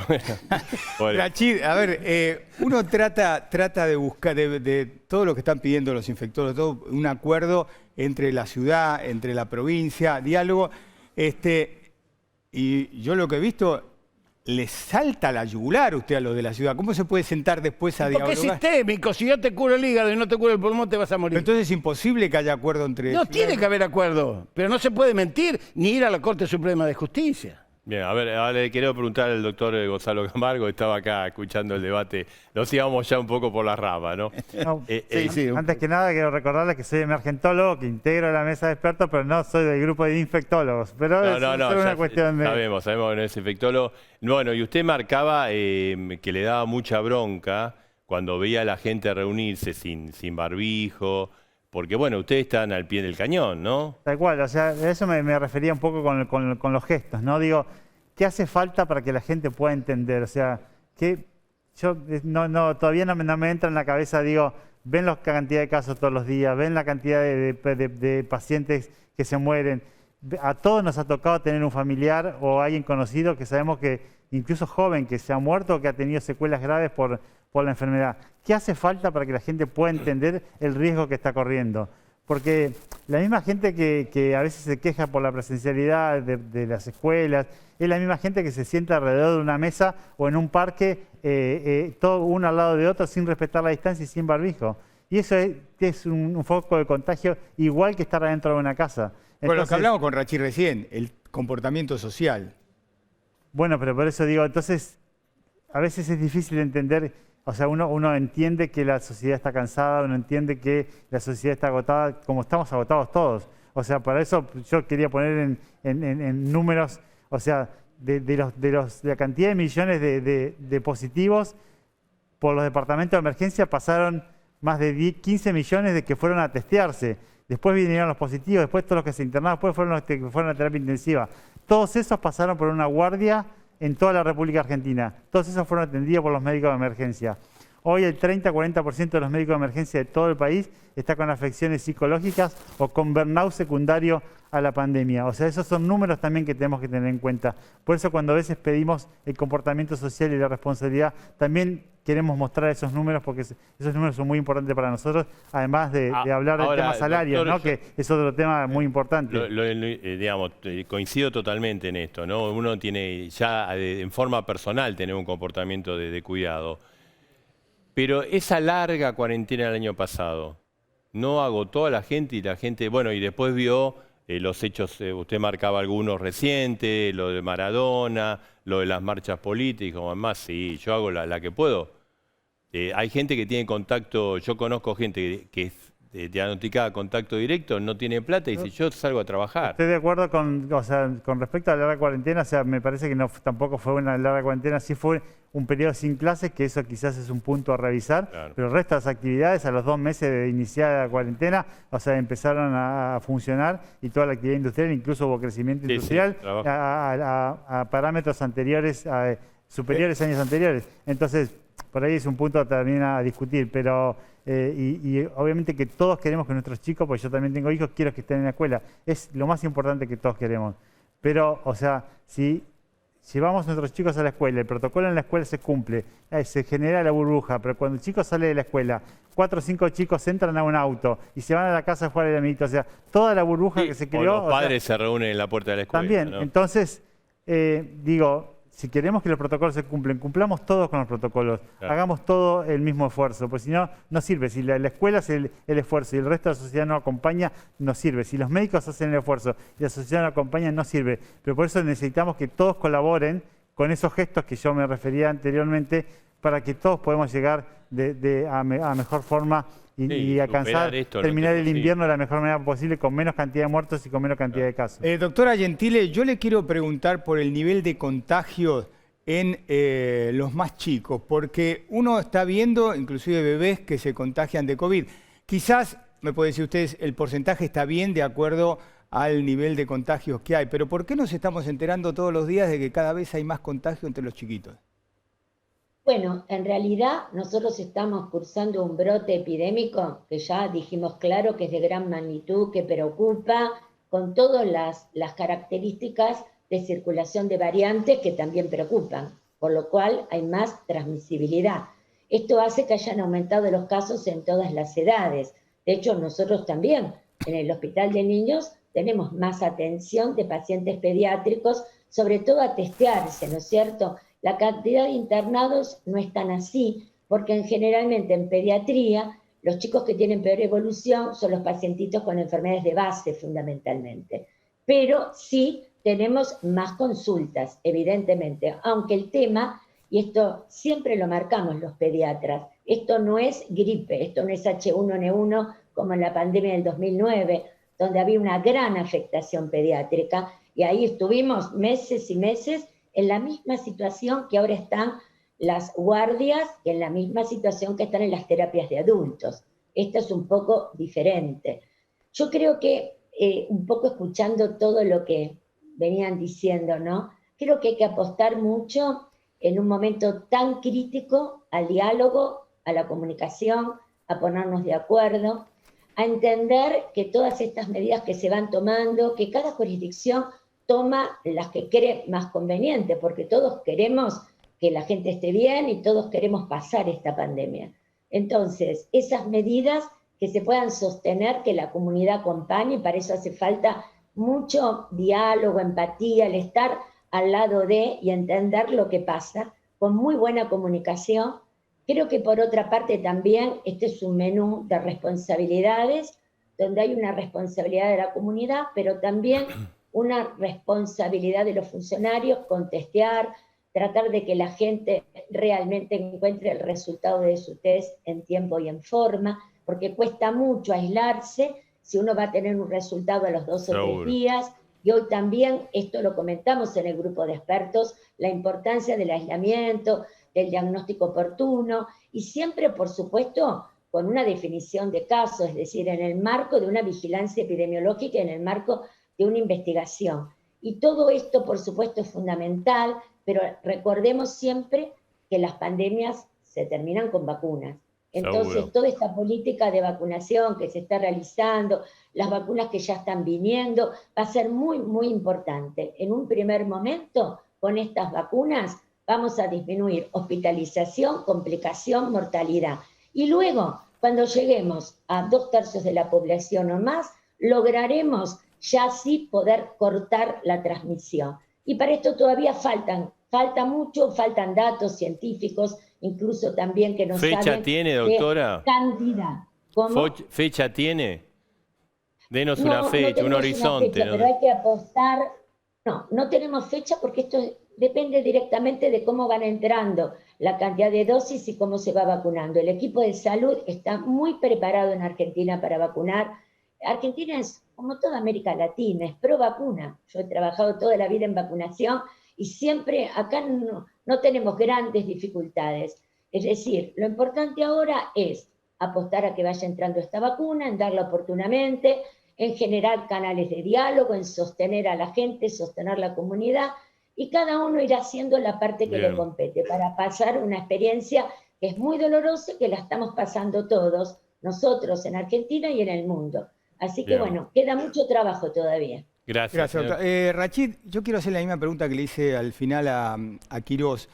S2: bueno.
S1: Rachid, a ver, uno trata de buscar, de todo lo que están pidiendo los infectólogos, todo un acuerdo entre la ciudad, entre la provincia, diálogo. Y yo lo que he visto, le salta la yugular usted a los de la ciudad. ¿Cómo se puede sentar después a
S6: Porque
S1: dialogar?
S6: es sistémico, si yo te curo el hígado y no te curo el pulmón te vas a morir.
S1: Entonces es imposible que haya acuerdo entre...
S6: No tiene que haber acuerdo, pero no se puede mentir ni ir a la Corte Suprema de Justicia.
S2: Bien, a ver, ahora le quiero preguntar al doctor Gonzalo Camargo, estaba acá escuchando el debate. Nos íbamos ya un poco por la rama, ¿no?
S4: No,
S6: Sí.
S4: Antes que nada, quiero recordarles que soy emergentólogo, que integro la mesa de expertos, pero no soy del grupo de infectólogos. Pero es solo una
S2: ya
S4: cuestión de...
S2: sabemos que no es infectólogo. Bueno, y usted marcaba que le daba mucha bronca cuando veía a la gente reunirse sin barbijo, porque bueno, ustedes están al pie del cañón, ¿no?
S4: Tal cual, o sea, a eso me refería un poco con los gestos, ¿no? Digo, ¿qué hace falta para que la gente pueda entender? O sea, que yo todavía no me entra en la cabeza, digo, ven la cantidad de casos todos los días, ven la cantidad de pacientes que se mueren. A todos nos ha tocado tener un familiar o alguien conocido que sabemos que, incluso joven, que se ha muerto o que ha tenido secuelas graves por la enfermedad. ¿Qué hace falta para que la gente pueda entender el riesgo que está corriendo? Porque la misma gente que a veces se queja por la presencialidad de las escuelas, es la misma gente que se sienta alrededor de una mesa o en un parque, todo uno al lado de otro sin respetar la distancia y sin barbijo. Y eso es un foco de contagio igual que estar adentro de una casa.
S1: Bueno, lo que hablamos con Rachid recién, el comportamiento social.
S4: Bueno, pero por eso digo, entonces, a veces es difícil entender, o sea, uno entiende que la sociedad está cansada, uno entiende que la sociedad está agotada, como estamos agotados todos. O sea, para eso yo quería poner en números, o sea, de la cantidad de millones de positivos por los departamentos de emergencia pasaron más de 15 millones de que fueron a testearse. Después vinieron los positivos, después todos los que se internaron, después fueron los que fueron a terapia intensiva. Todos esos pasaron por una guardia en toda la República Argentina. Todos esos fueron atendidos por los médicos de emergencia. Hoy el 30-40% de los médicos de emergencia de todo el país está con afecciones psicológicas o con burnout secundario a la pandemia. O sea, esos son números también que tenemos que tener en cuenta. Por eso cuando a veces pedimos el comportamiento social y la responsabilidad, también queremos mostrar esos números porque esos números son muy importantes para nosotros, además de hablar del tema salarios,
S2: doctor,
S4: ¿no? Que es otro tema muy importante.
S2: Digamos, coincido totalmente en esto, ¿no? Uno tiene ya en forma personal tener un comportamiento de cuidado. Pero esa larga cuarentena del año pasado no agotó a la gente y la gente, bueno, y después vio los hechos, usted marcaba algunos recientes, lo de Maradona, lo de las marchas políticas, además sí, yo hago la que puedo. Hay gente que tiene contacto, yo conozco gente que es diagnosticada contacto directo, no tiene plata y dice, yo salgo a trabajar.
S4: Estoy de acuerdo con respecto a la larga cuarentena, o sea, me parece que tampoco fue una larga cuarentena, sí fue un periodo sin clases, que eso quizás es un punto a revisar, claro. Pero el resto de las actividades a los 2 meses de iniciar la cuarentena, o sea, empezaron a funcionar y toda la actividad industrial, incluso hubo crecimiento industrial a parámetros anteriores, superiores a años anteriores. Entonces, por ahí es un punto también a discutir, pero y obviamente que todos queremos que nuestros chicos, porque yo también tengo hijos, quiero que estén en la escuela. Es lo más importante que todos queremos. Pero, o sea, si llevamos a nuestros chicos a la escuela, el protocolo en la escuela se cumple, se genera la burbuja, pero cuando el chico sale de la escuela, 4 o 5 chicos entran a un auto y se van a la casa a jugar al amiguito, o sea, toda la burbuja que se creó...
S2: O los padres se reúnen en la puerta de la escuela.
S4: También,
S2: ¿no?
S4: Entonces, digo... Si queremos que los protocolos se cumplen, cumplamos todos con los protocolos, claro. Hagamos todo el mismo esfuerzo, porque si no, no sirve. Si la escuela hace el esfuerzo y el resto de la sociedad no acompaña, no sirve. Si los médicos hacen el esfuerzo y la sociedad no acompaña, no sirve. Pero por eso necesitamos que todos colaboren con esos gestos que yo me refería anteriormente, para que todos podamos llegar a mejor forma y alcanzar, terminar el invierno de la mejor manera posible, con menos cantidad de muertos y con menos cantidad de casos.
S1: Doctora Gentile, yo le quiero preguntar por el nivel de contagio en los más chicos, porque uno está viendo, inclusive bebés que se contagian de COVID. Quizás, me puede decir ustedes, el porcentaje está bien de acuerdo al nivel de contagios que hay, pero ¿por qué nos estamos enterando todos los días de que cada vez hay más contagio entre los chiquitos?
S5: Bueno, en realidad nosotros estamos cursando un brote epidémico que ya dijimos claro que es de gran magnitud, que preocupa, con todas las características de circulación de variantes que también preocupan, por lo cual hay más transmisibilidad. Esto hace que hayan aumentado los casos en todas las edades. De hecho, nosotros también en el Hospital de Niños tenemos más atención de pacientes pediátricos, sobre todo a testearse, ¿no es cierto? La cantidad de internados no es tan así, porque generalmente en pediatría los chicos que tienen peor evolución son los pacientitos con enfermedades de base fundamentalmente. Pero sí tenemos más consultas, evidentemente, aunque el tema, y esto siempre lo marcamos los pediatras, esto no es gripe, esto no es H1N1 como en la pandemia del 2009, donde había una gran afectación pediátrica, y ahí estuvimos meses y meses en la misma situación que ahora están las guardias, y en la misma situación que están en las terapias de adultos. Esto es un poco diferente. Yo creo que, un poco escuchando todo lo que venían diciendo, ¿no? Creo que hay que apostar mucho en un momento tan crítico al diálogo, a la comunicación, a ponernos de acuerdo, a entender que todas estas medidas que se van tomando, que cada jurisdicción toma las que cree más conveniente, porque todos queremos que la gente esté bien y todos queremos pasar esta pandemia. Entonces, esas medidas que se puedan sostener, que la comunidad acompañe, y para eso hace falta mucho diálogo, empatía, el estar al lado de y entender lo que pasa, con muy buena comunicación. Creo que por otra parte también este es un menú de responsabilidades, donde hay una responsabilidad de la comunidad, pero también una responsabilidad de los funcionarios con testear, tratar de que la gente realmente encuentre el resultado de su test en tiempo y en forma, porque cuesta mucho aislarse si uno va a tener un resultado a los 2 o 3 días. Y hoy también, esto lo comentamos en el grupo de expertos, la importancia del aislamiento, del diagnóstico oportuno, y siempre, por supuesto, con una definición de casos, es decir, en el marco de una vigilancia epidemiológica, en el marco de una investigación. Y todo esto, por supuesto, es fundamental, pero recordemos siempre que las pandemias se terminan con vacunas. Entonces,
S2: Seguro.
S5: toda esta política de vacunación que se está realizando, las vacunas que ya están viniendo, va a ser muy, muy importante. En un primer momento, con estas vacunas, vamos a disminuir hospitalización, complicación, mortalidad. Y luego, cuando lleguemos a 2/3 de la población o más, lograremos ya sí poder cortar la transmisión. Y para esto todavía falta mucho, faltan datos científicos, incluso también que nos
S2: ¿Fecha
S5: saben
S2: tiene, doctora?
S5: de cantidad. ¿Cómo?
S2: ¿Fecha tiene? Denos
S5: No,
S2: una
S5: no
S2: fecha, un
S5: tenemos
S2: horizonte.
S5: una fecha, pero hay que apostar. No tenemos fecha porque esto depende directamente de cómo van entrando la cantidad de dosis y cómo se va vacunando. El equipo de salud está muy preparado en Argentina para vacunar. Argentina es, como toda América Latina, es pro vacuna. Yo he trabajado toda la vida en vacunación y siempre acá no tenemos grandes dificultades. Es decir, lo importante ahora es apostar a que vaya entrando esta vacuna, en darla oportunamente, en generar canales de diálogo, en sostener a la gente, sostener la comunidad, y cada uno irá haciendo la parte que le compete para pasar una experiencia que es muy dolorosa, que la estamos pasando todos, nosotros en Argentina y en el mundo. Así que bueno, queda mucho trabajo todavía.
S2: Gracias.
S1: Doctora. Rachid, yo quiero hacer la misma pregunta que le hice al final a Quirós,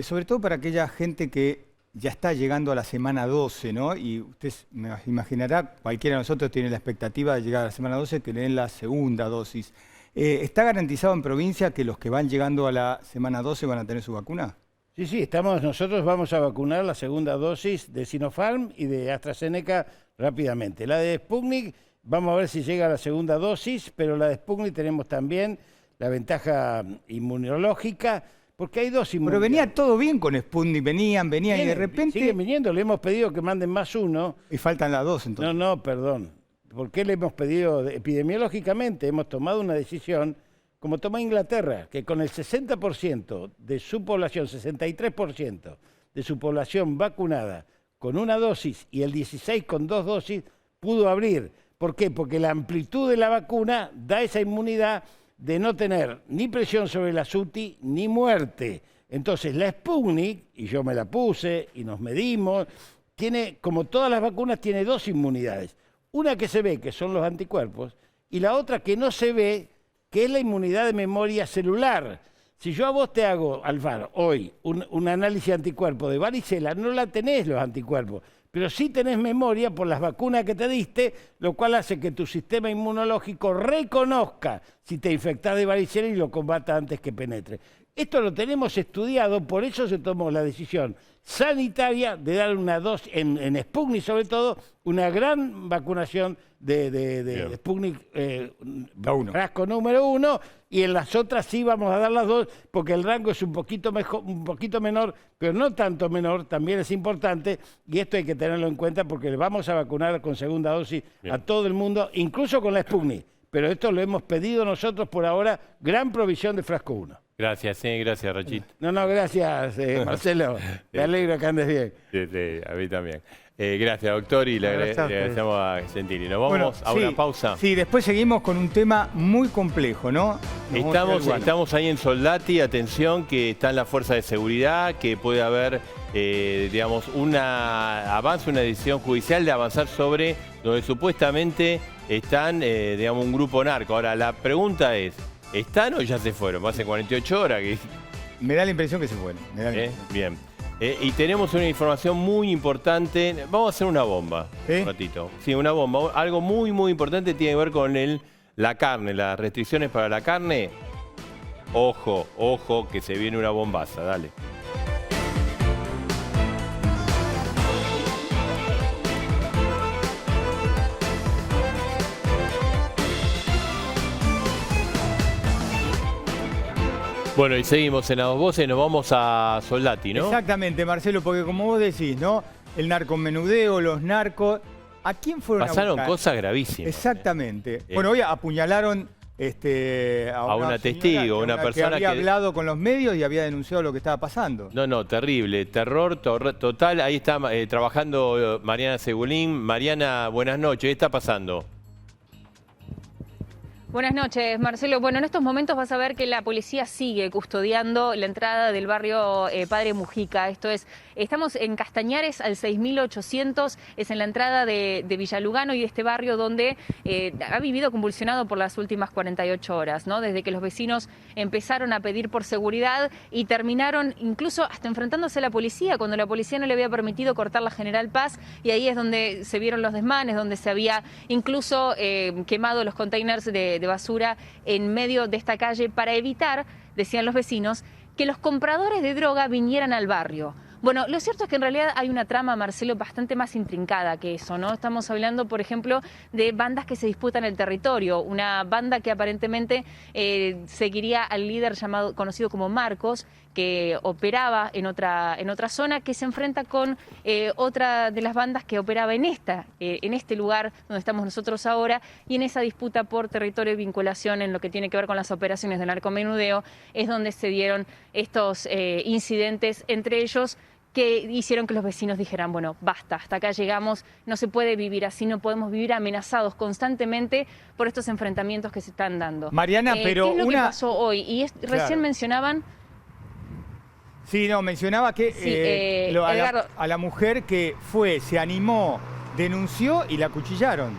S1: sobre todo para aquella gente que ya está llegando a la semana 12, ¿no? Y usted me imaginará, cualquiera de nosotros tiene la expectativa de llegar a la semana 12, que le den la segunda dosis. ¿Está garantizado en provincia que los que van llegando a la semana 12 van a tener su vacuna?
S6: Sí, nosotros vamos a vacunar la segunda dosis de Sinopharm y de AstraZeneca rápidamente. La de Sputnik, vamos a ver si llega a la segunda dosis, pero la de Sputnik tenemos también la ventaja inmunológica, porque hay 2 inmunidades.
S1: Pero venía todo bien con Sputnik, venían y de repente...
S6: Siguen viniendo, le hemos pedido que manden más uno.
S1: Y faltan las 2 entonces.
S6: No, perdón. ¿Por qué le hemos pedido? Epidemiológicamente hemos tomado una decisión, como tomó Inglaterra, que con el 60% de su población, 63% de su población vacunada con una dosis y el 16% con 2 dosis, pudo abrir. ¿Por qué? Porque la amplitud de la vacuna da esa inmunidad de no tener ni presión sobre la SUTI ni muerte. Entonces la Sputnik, y yo me la puse y nos medimos, tiene, como todas las vacunas, tiene 2 inmunidades. Una que se ve, que son los anticuerpos, y la otra que no se ve, que es la inmunidad de memoria celular. Si yo a vos te hago, Alfaro, hoy un análisis de anticuerpos de varicela, no la tenés los anticuerpos, pero sí tenés memoria por las vacunas que te diste, lo cual hace que tu sistema inmunológico reconozca si te infectás de varicela y lo combata antes que penetre. Esto lo tenemos estudiado, por eso se tomó la decisión sanitaria de dar una dosis, en Sputnik sobre todo, una gran vacunación de Sputnik frasco número 1, y en las otras sí vamos a dar las 2, porque el rango es un poquito menor, pero no tanto menor, también es importante, y esto hay que tenerlo en cuenta porque le vamos a vacunar con segunda dosis a todo el mundo, incluso con la Sputnik. Pero esto lo hemos pedido nosotros por ahora, gran provisión de frasco 1.
S2: Gracias, gracias, Rachid.
S6: No, gracias, Marcelo. Me alegro que andes bien.
S2: Sí, a mí también. Gracias, doctor, y le agradecemos a Gentili. ¿Nos vamos a una pausa?
S1: Sí, después seguimos con un tema muy complejo, ¿no?
S2: Estamos ahí en Soldati, atención, que está en la fuerza de seguridad, que puede haber, digamos, un avance, una decisión judicial de avanzar sobre donde supuestamente están, digamos, un grupo narco. Ahora, la pregunta es, ¿están o ya se fueron? Hace 48 horas que...
S1: Me da la impresión que se fueron.
S2: Bien. Y tenemos una información muy importante. Vamos a hacer una bomba, un ratito. Sí, una bomba. Algo muy, muy importante tiene que ver con la carne, las restricciones para la carne. Ojo, ojo, que se viene una bombaza. Dale. Bueno, y seguimos en las dos voces, nos vamos a Soldati, ¿no?
S1: Exactamente, Marcelo, porque como vos decís, ¿no? El narcomenudeo, los narcos, ¿a quién fueron
S2: Pasaron
S1: a buscar?
S2: Cosas gravísimas.
S1: Exactamente. Bueno, hoy apuñalaron
S2: a una testigo, una persona
S1: que había hablado con los medios y había denunciado lo que estaba pasando.
S2: No, terrible, terror total. Ahí está trabajando Mariana Segulín. Mariana, buenas noches, ¿qué está pasando?
S7: Buenas noches, Marcelo. Bueno, en estos momentos vas a ver que la policía sigue custodiando la entrada del barrio Padre Mujica. Esto es, estamos en Castañares al 6800, es en la entrada de Villalugano y de este barrio donde ha vivido convulsionado por las últimas 48 horas, ¿no? Desde que los vecinos empezaron a pedir por seguridad y terminaron incluso hasta enfrentándose a la policía, cuando la policía no le había permitido cortar la General Paz, y ahí es donde se vieron los desmanes, donde se había incluso quemado los containers de basura en medio de esta calle para evitar, decían los vecinos, que los compradores de droga vinieran al barrio. Bueno, lo cierto es que en realidad hay una trama, Marcelo, bastante más intrincada que eso, ¿no? Estamos hablando, por ejemplo, de bandas que se disputan el territorio. Una banda que aparentemente seguiría al líder conocido como Marcos, que operaba en otra zona, que se enfrenta con otra de las bandas que operaba en este lugar donde estamos nosotros ahora, y en esa disputa por territorio y vinculación en lo que tiene que ver con las operaciones de narcomenudeo es donde se dieron estos incidentes, entre ellos que hicieron que los vecinos dijeran, bueno, basta, hasta acá llegamos, no se puede vivir así, no podemos vivir amenazados constantemente por estos enfrentamientos que se están dando.
S1: Mariana, pero
S7: ¿qué es lo que pasó hoy? Y recién mencionaban...
S1: Sí, no, mencionaba que a la mujer que se animó, denunció y la acuchillaron.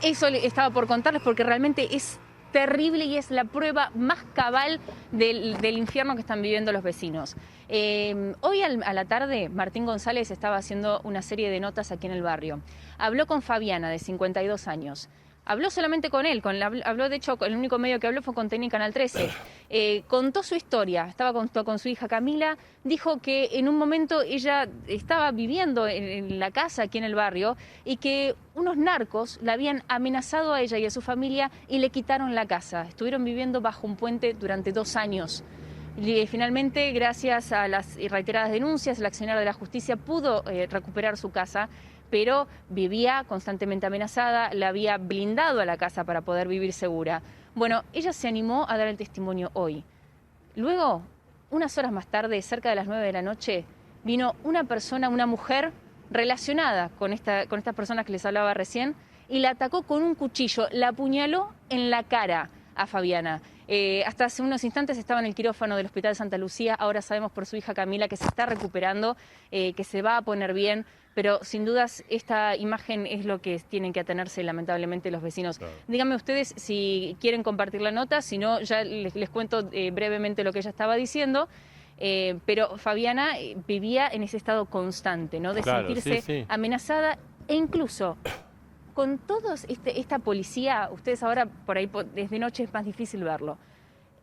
S7: Eso estaba por contarles porque realmente es terrible y es la prueba más cabal del infierno que están viviendo los vecinos. Hoy a la tarde, Martín González estaba haciendo una serie de notas aquí en el barrio. Habló con Fabiana, de 52 años. Habló solamente con él, habló de hecho, el único medio que habló fue con TN Canal 13. Contó su historia, estaba con su hija Camila, dijo que en un momento ella estaba viviendo en la casa aquí en el barrio y que unos narcos la habían amenazado a ella y a su familia y le quitaron la casa. Estuvieron viviendo bajo un puente durante 2 años. Y finalmente, gracias a las reiteradas denuncias, el accionar de la justicia pudo recuperar su casa, pero vivía constantemente amenazada, la había blindado a la casa para poder vivir segura. Bueno, ella se animó a dar el testimonio hoy. Luego, unas horas más tarde, cerca de las 9 de la noche, vino una persona, una mujer relacionada con estas personas que les hablaba recién, y la atacó con un cuchillo, la apuñaló en la cara a Fabiana. Hasta hace unos instantes estaba en el quirófano del Hospital Santa Lucía, ahora sabemos por su hija Camila que se está recuperando, que se va a poner bien, pero sin dudas esta imagen es lo que tienen que atenerse lamentablemente los vecinos. Claro. Díganme ustedes si quieren compartir la nota, si no ya les cuento brevemente lo que ella estaba diciendo. Pero Fabiana vivía en ese estado constante, ¿no? De sentirse amenazada e incluso con todos esta policía, ustedes ahora por ahí desde noche es más difícil verlo.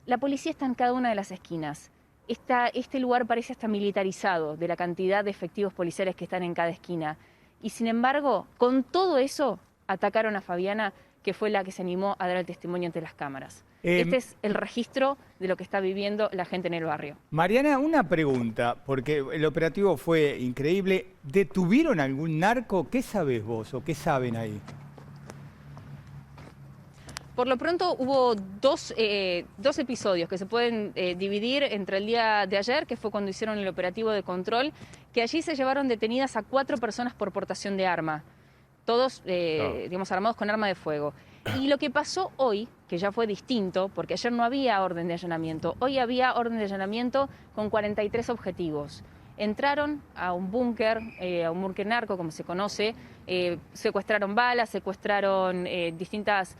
S7: La policía está en cada una de las esquinas. Este lugar parece hasta militarizado de la cantidad de efectivos policiales que están en cada esquina. Y sin embargo, con todo eso, atacaron a Fabiana, que fue la que se animó a dar el testimonio ante las cámaras. Este es el registro de lo que está viviendo la gente en el barrio.
S1: Mariana, una pregunta, porque el operativo fue increíble. ¿Detuvieron algún narco? ¿Qué sabes vos o qué saben ahí?
S7: Por lo pronto hubo dos episodios que se pueden dividir entre el día de ayer, que fue cuando hicieron el operativo de control, que allí se llevaron detenidas a 4 personas por portación de arma. Todos, digamos, armados con arma de fuego. Y lo que pasó hoy, que ya fue distinto, porque ayer no había orden de allanamiento, hoy había orden de allanamiento con 43 objetivos. Entraron a un búnker narco, como se conoce, secuestraron balas, secuestraron distintos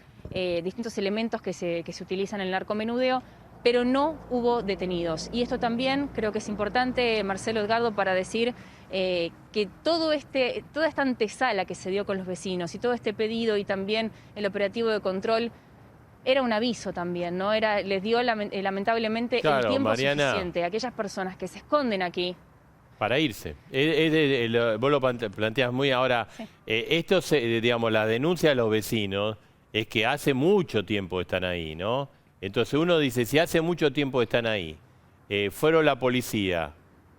S7: elementos que se utilizan en el narcomenudeo, pero no hubo detenidos. Y esto también creo que es importante, Marcelo, Edgardo, para decir que toda esta antesala que se dio con los vecinos y todo este pedido y también el operativo de control era un aviso también, ¿no? Les dio lamentablemente el tiempo suficiente a aquellas personas que se esconden aquí.
S2: Para irse. Vos lo planteas muy ahora. Sí. Esto, digamos, la denuncia de los vecinos es que hace mucho tiempo están ahí, ¿no? Entonces uno dice, si hace mucho tiempo están ahí, fueron la policía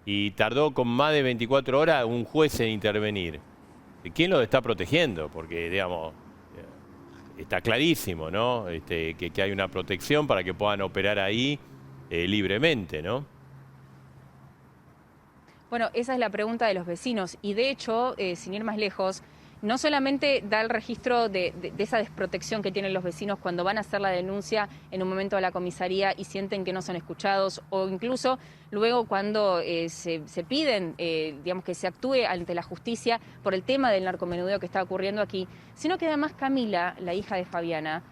S2: y tardó con más de 24 horas un juez en intervenir, ¿quién los está protegiendo? Porque, digamos, está clarísimo, ¿no? Que hay una protección para que puedan operar ahí libremente, ¿no?
S7: Bueno, esa es la pregunta de los vecinos y de hecho, sin ir más lejos, no solamente da el registro de esa desprotección que tienen los vecinos cuando van a hacer la denuncia en un momento a la comisaría y sienten que no son escuchados, o incluso luego cuando se piden, digamos, que se actúe ante la justicia por el tema del narcomenudeo que está ocurriendo aquí, sino que además Camila, la hija de Fabiana,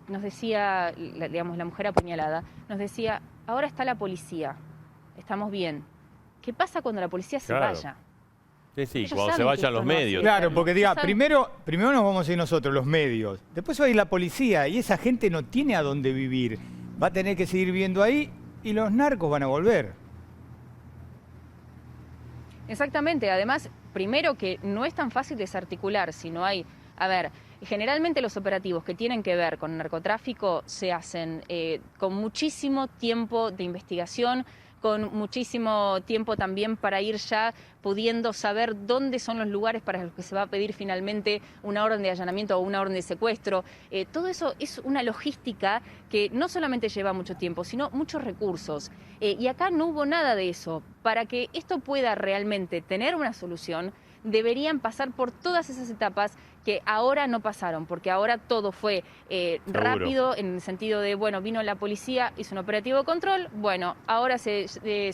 S7: nos decía, digamos, la mujer apuñalada, nos decía, ahora está la policía, estamos bien. ¿Qué pasa cuando la policía se vaya?
S2: Sí, cuando se vayan los medios.
S1: Claro, porque diga, primero nos vamos a ir nosotros, los medios. Después va a ir la policía y esa gente no tiene a dónde vivir. Va a tener que seguir viviendo ahí y los narcos van a volver.
S7: Exactamente. Además, primero que no es tan fácil desarticular si no hay... A ver, generalmente los operativos que tienen que ver con narcotráfico se hacen con muchísimo tiempo de investigación, con muchísimo tiempo también para ir ya pudiendo saber dónde son los lugares para los que se va a pedir finalmente una orden de allanamiento o una orden de secuestro. Todo eso es una logística que no solamente lleva mucho tiempo, sino muchos recursos. Y acá no hubo nada de eso. Para que esto pueda realmente tener una solución, deberían pasar por todas esas etapas que ahora no pasaron, porque ahora todo fue rápido en el sentido de, bueno, vino la policía, hizo un operativo de control, bueno, ahora se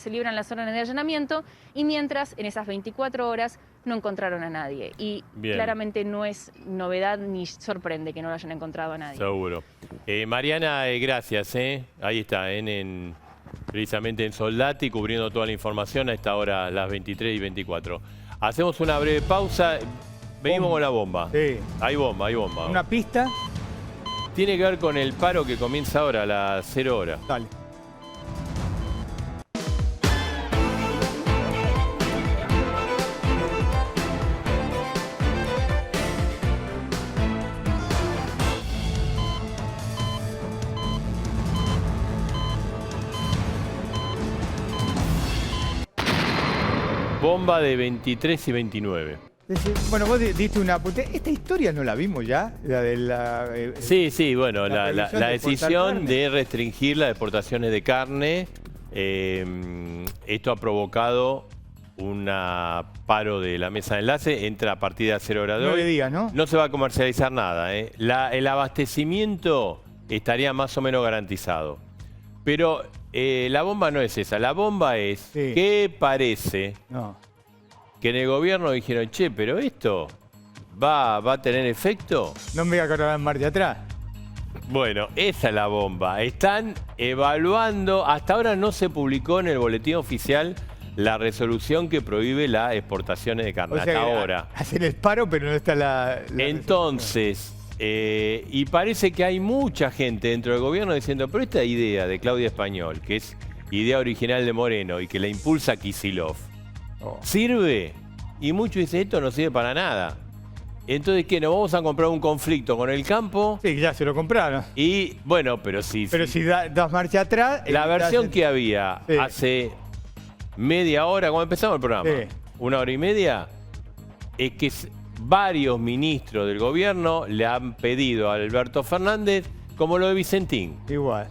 S7: libran las órdenes de allanamiento y mientras, en esas 24 horas, no encontraron a nadie. Y claramente no es novedad ni sorprende que no lo hayan encontrado a nadie.
S2: Seguro. Mariana, gracias. Ahí está, precisamente en Soldati, cubriendo toda la información a esta hora, las 23:24. Hacemos una breve pausa. Venimos con la bomba.
S1: Sí.
S2: Hay bomba, hay bomba.
S1: ¿Una pista?
S2: Tiene que ver con el paro que comienza ahora a las 0 horas.
S1: Dale.
S2: Bomba de 23 y 29.
S1: Bueno, vos diste una... Esta historia no la vimos ya, la de la...
S2: Sí, bueno, la decisión de restringir las exportaciones de carne. Esto ha provocado un paro de la mesa de enlace, entra a partir de 0 horas de hoy.
S1: 9 días, ¿no?
S2: No se va a comercializar nada. El abastecimiento estaría más o menos garantizado. Pero la bomba no es esa. La bomba es que parece que en el gobierno dijeron, che, pero esto va a tener efecto.
S1: No me voy a acordar en marcha atrás.
S2: Bueno, esa es la bomba. Están evaluando, hasta ahora no se publicó en el boletín oficial la resolución que prohíbe las exportaciones de carne.
S1: O sea,
S2: hasta ahora.
S1: Hacer el paro, pero no está la
S2: Entonces, y parece que hay mucha gente dentro del gobierno diciendo, pero esta idea de Claudia Español, que es idea original de Moreno y que la impulsa Kicillof, ¿sirve? Y muchos dicen, esto no sirve para nada. Entonces, ¿qué? ¿Nos vamos a comprar un conflicto con el campo?
S1: Sí, ya se lo compraron.
S2: Y, bueno, pero sí.
S1: Pero si das marcha atrás...
S2: La versión que había hace media hora, cuando empezamos el programa, 1 hora y media, es que varios ministros del gobierno le han pedido a Alberto Fernández, como lo de Vicentín.
S1: Igual.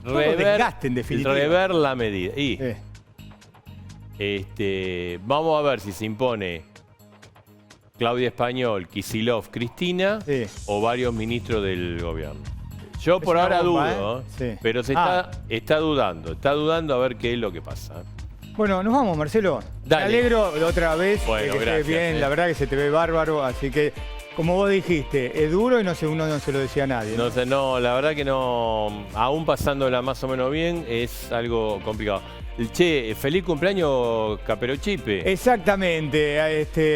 S2: Rever,
S1: en definitiva.
S2: rever la medida. Y vamos a ver si se impone Claudia Español, Kicillof, Cristina o varios ministros del gobierno. Yo por ahora dudo, pero se está dudando a ver qué es lo que pasa.
S1: Bueno, nos vamos, Marcelo.
S2: Dale.
S1: Me alegro de otra vez
S2: bueno,
S1: de que
S2: gracias,
S1: estés bien. La verdad que se te ve bárbaro, así que, como vos dijiste, es duro y uno no se lo decía a nadie.
S2: No, la verdad que no, aún pasándola más o menos bien, es algo complicado. Che, feliz cumpleaños Caperochipe.
S1: Exactamente,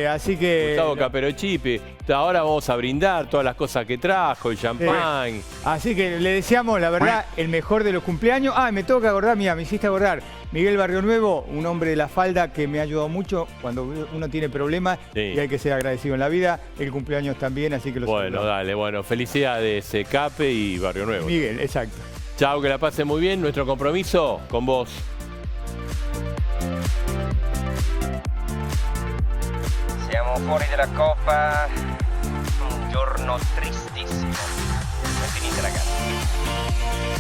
S1: así que...
S2: Gustavo Caperochipe. Ahora vamos a brindar todas las cosas que trajo, el champán.
S1: Así que le deseamos, la verdad, el mejor de los cumpleaños. Me tengo que acordar, mira, me hiciste acordar. Miguel Barrio Nuevo, un hombre de la falda que me ha ayudado mucho cuando uno tiene problemas y hay que ser agradecido en la vida. El cumpleaños también, así que lo
S2: Bueno,
S1: saludamos.
S2: dale, bueno, felicidades Cape y Barrio Nuevo.
S1: Miguel, exacto.
S2: Chao, que la pasen muy bien. Nuestro compromiso con vos.
S8: Siamo fuori dalla Coppa, un giorno tristissimo. È finita, ragazzi.